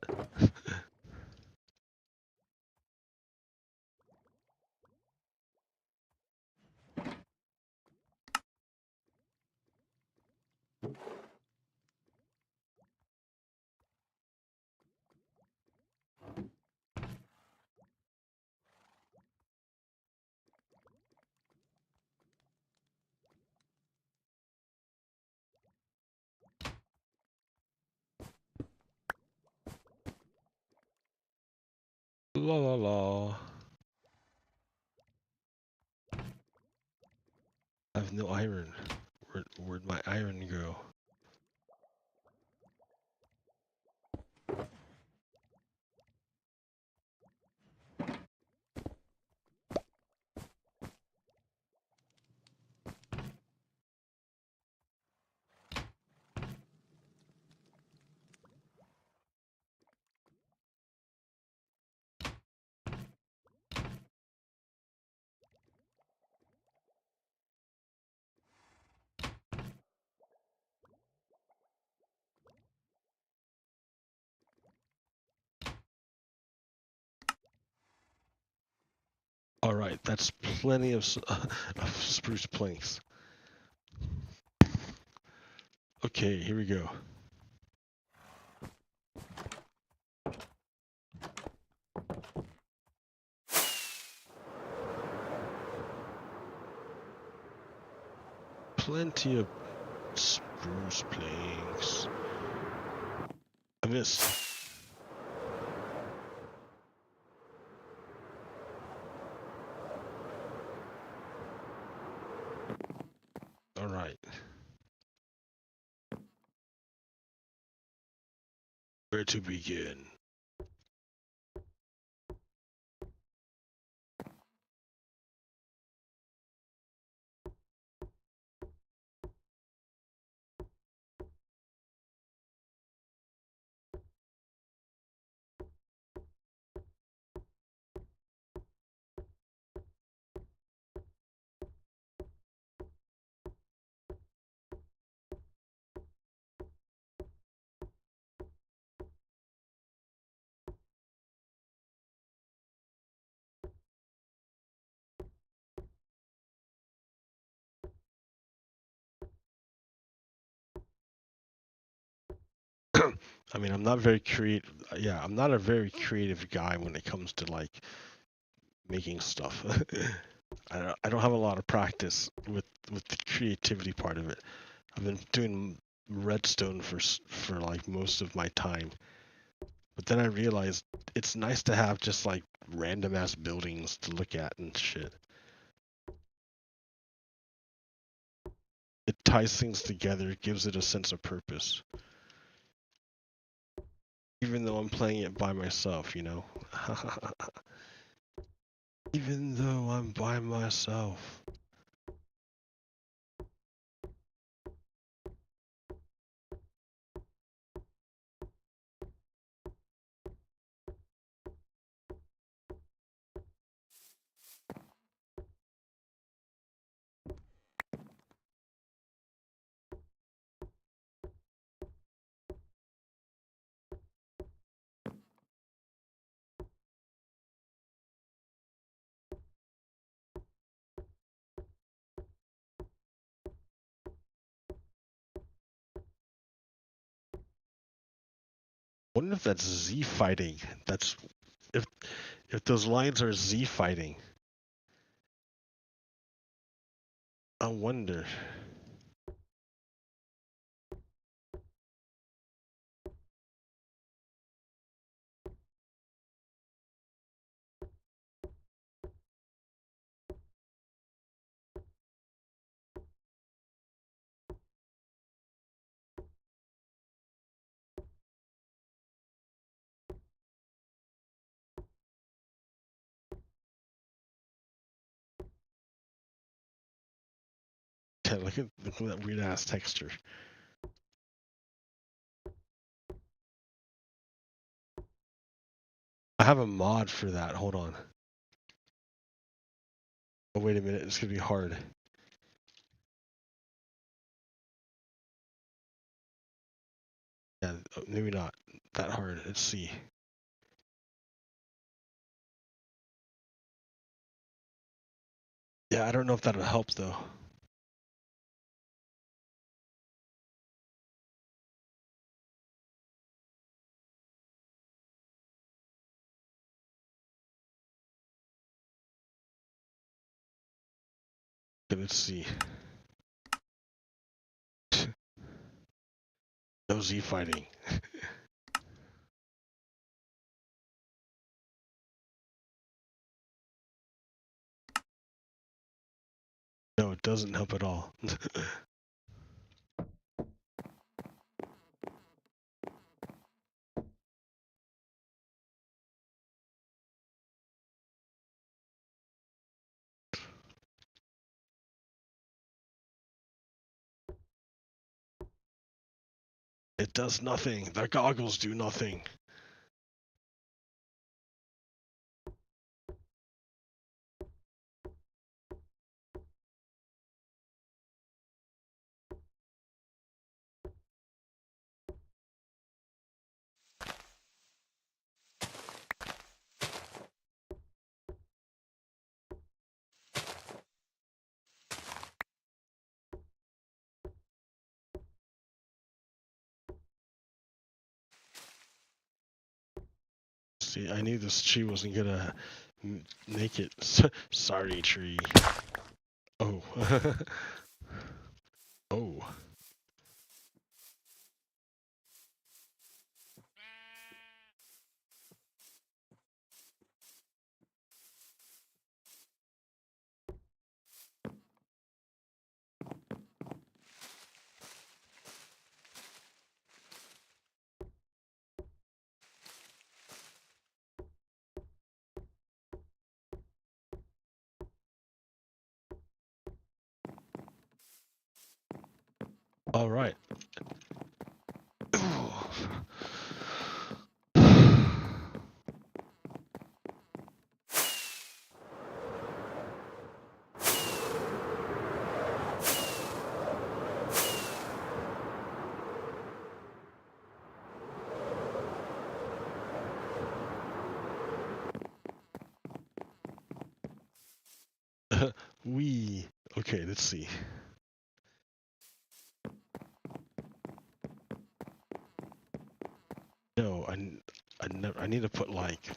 La la la. I have no iron. Where'd my iron go? Alright, that's plenty of spruce planks. Okay, here we go. Plenty of spruce planks. I missed. Alright. Where to begin? I mean, I'm not very creative. Yeah, I'm not a very creative guy when it comes to like making stuff. I don't have a lot of practice with the creativity part of it. I've been doing redstone for like most of my time, but then I realized it's nice to have just like random ass buildings to look at and shit. It ties things together, it gives it a sense of purpose. Even though I'm playing it by myself, you know? Even though I'm by myself. I wonder if that's Z fighting. That's if those lines are Z fighting. I wonder. Yeah, look at that weird ass texture. I have a mod for that. Hold on. Oh wait a minute, it's gonna be hard. Yeah, maybe not that hard. Let's see. Yeah, I don't know if that'll help though. Okay, let's see. No Z fighting. No, it doesn't help at all. It does nothing. The goggles do nothing. See, I knew this tree wasn't gonna make it. Sorry, tree. Oh. Oh. All right. Okay, let's see. I need to put like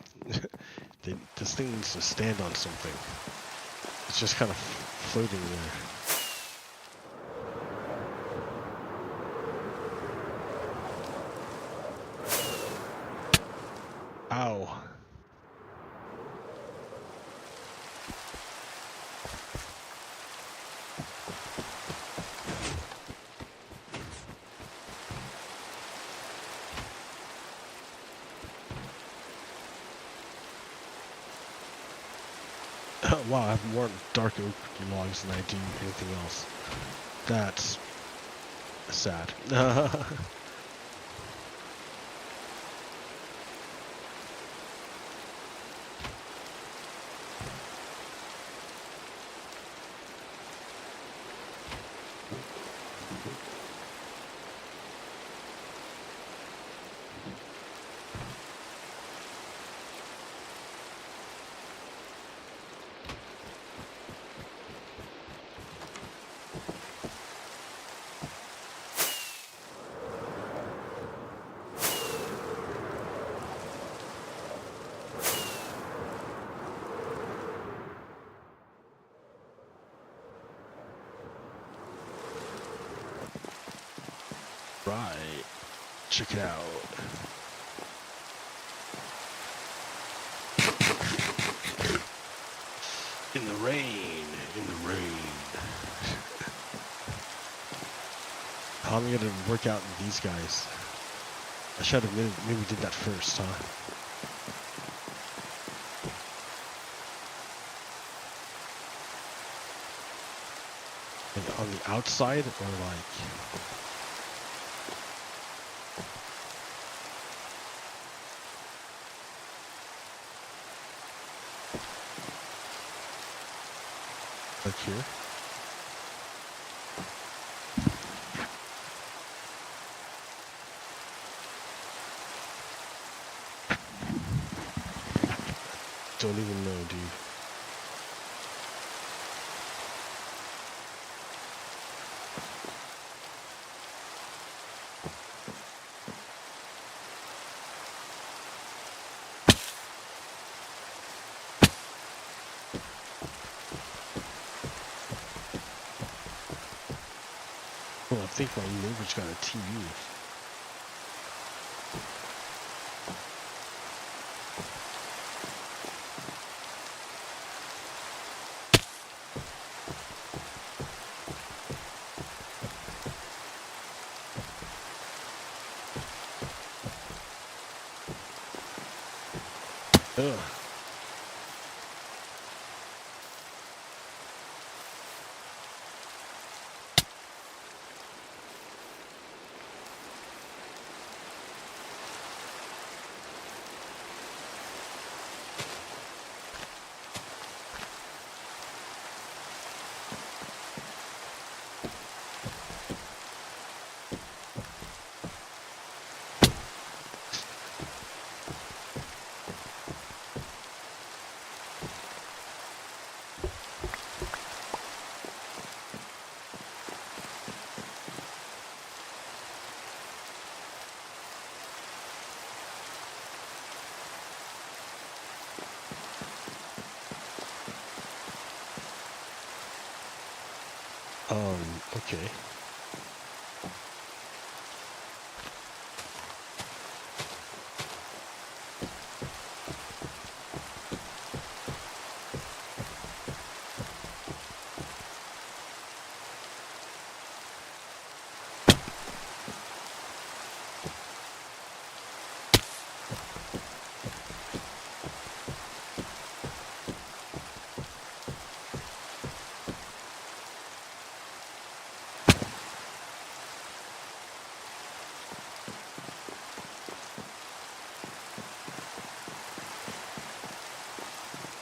this thing needs to stand on something. It's just kind of floating there. Ow. Wow, I have more dark oak logs than I do anything else. That's sad. Right. Check it out. In the rain. In the rain. How am I gonna work out these guys? I should have maybe did that first, huh? Like on the outside or like... like here? Don't even know, dude. Well, I think my neighbor's got a TV. Ugh. Okay.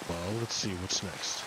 Well, let's see what's next.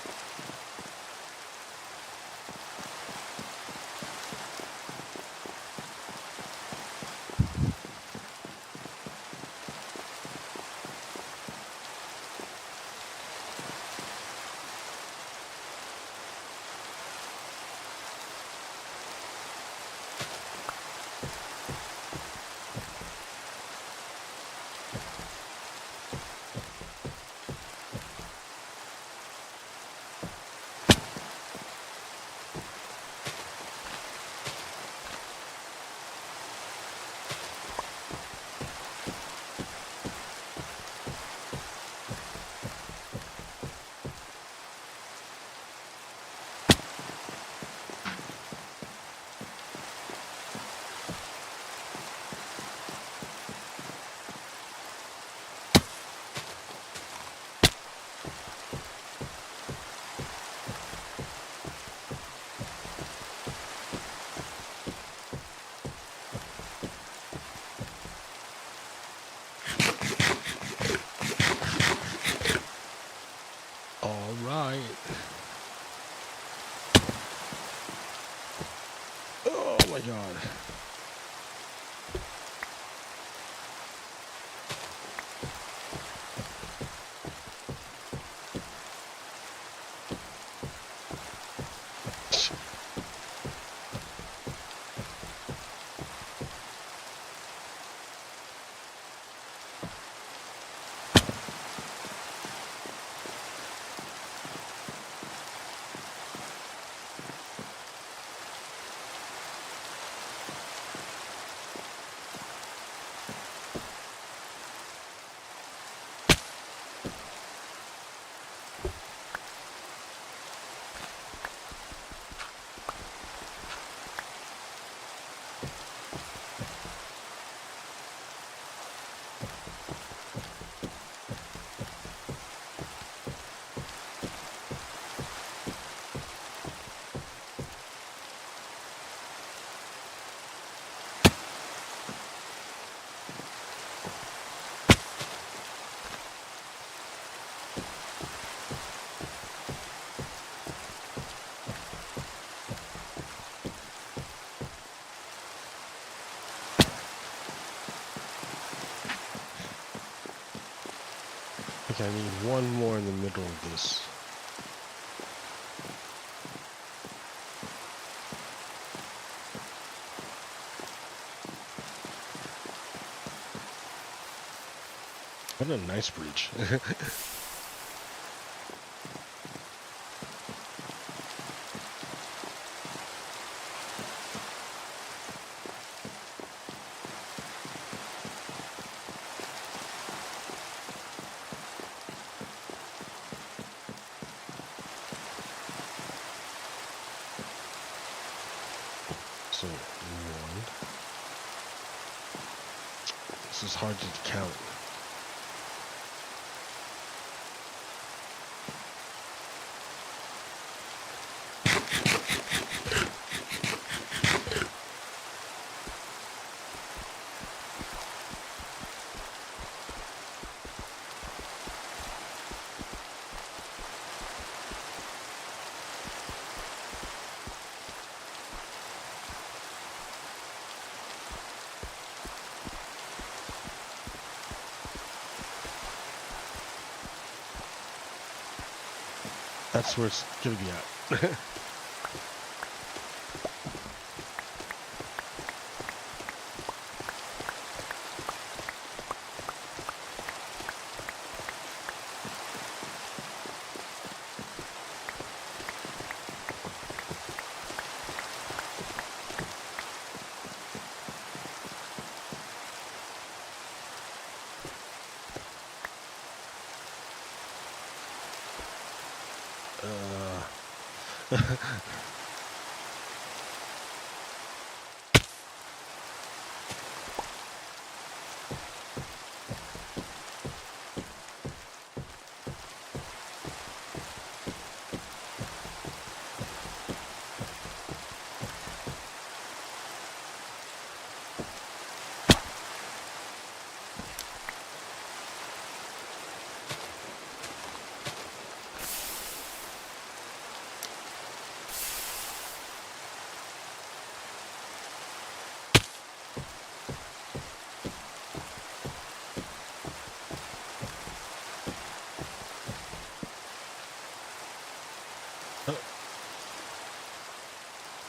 my god. Okay, I need one more in the middle of this. What a nice bridge. So, one. This is hard to count. That's where it's gonna be at.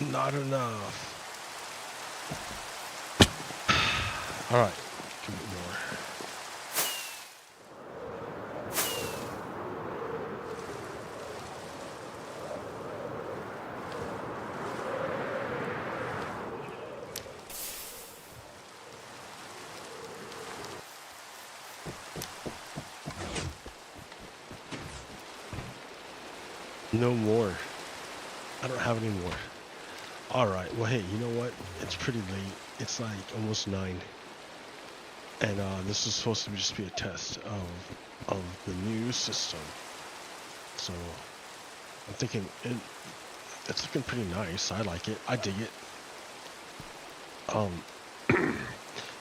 Not enough. All right, give it more. No more. I don't have any more. Alright, well hey, you know what? It's pretty late. It's like almost 9. And this is supposed to just be a test of the new system. So I'm thinking it's looking pretty nice. I like it. I dig it.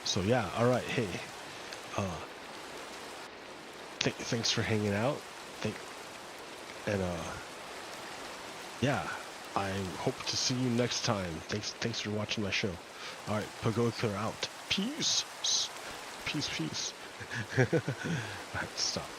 So yeah, alright, hey. Thanks for hanging out. Yeah. I hope to see you next time. Thanks for watching my show. All right, Pagoda out. Peace. Peace. All right, stop.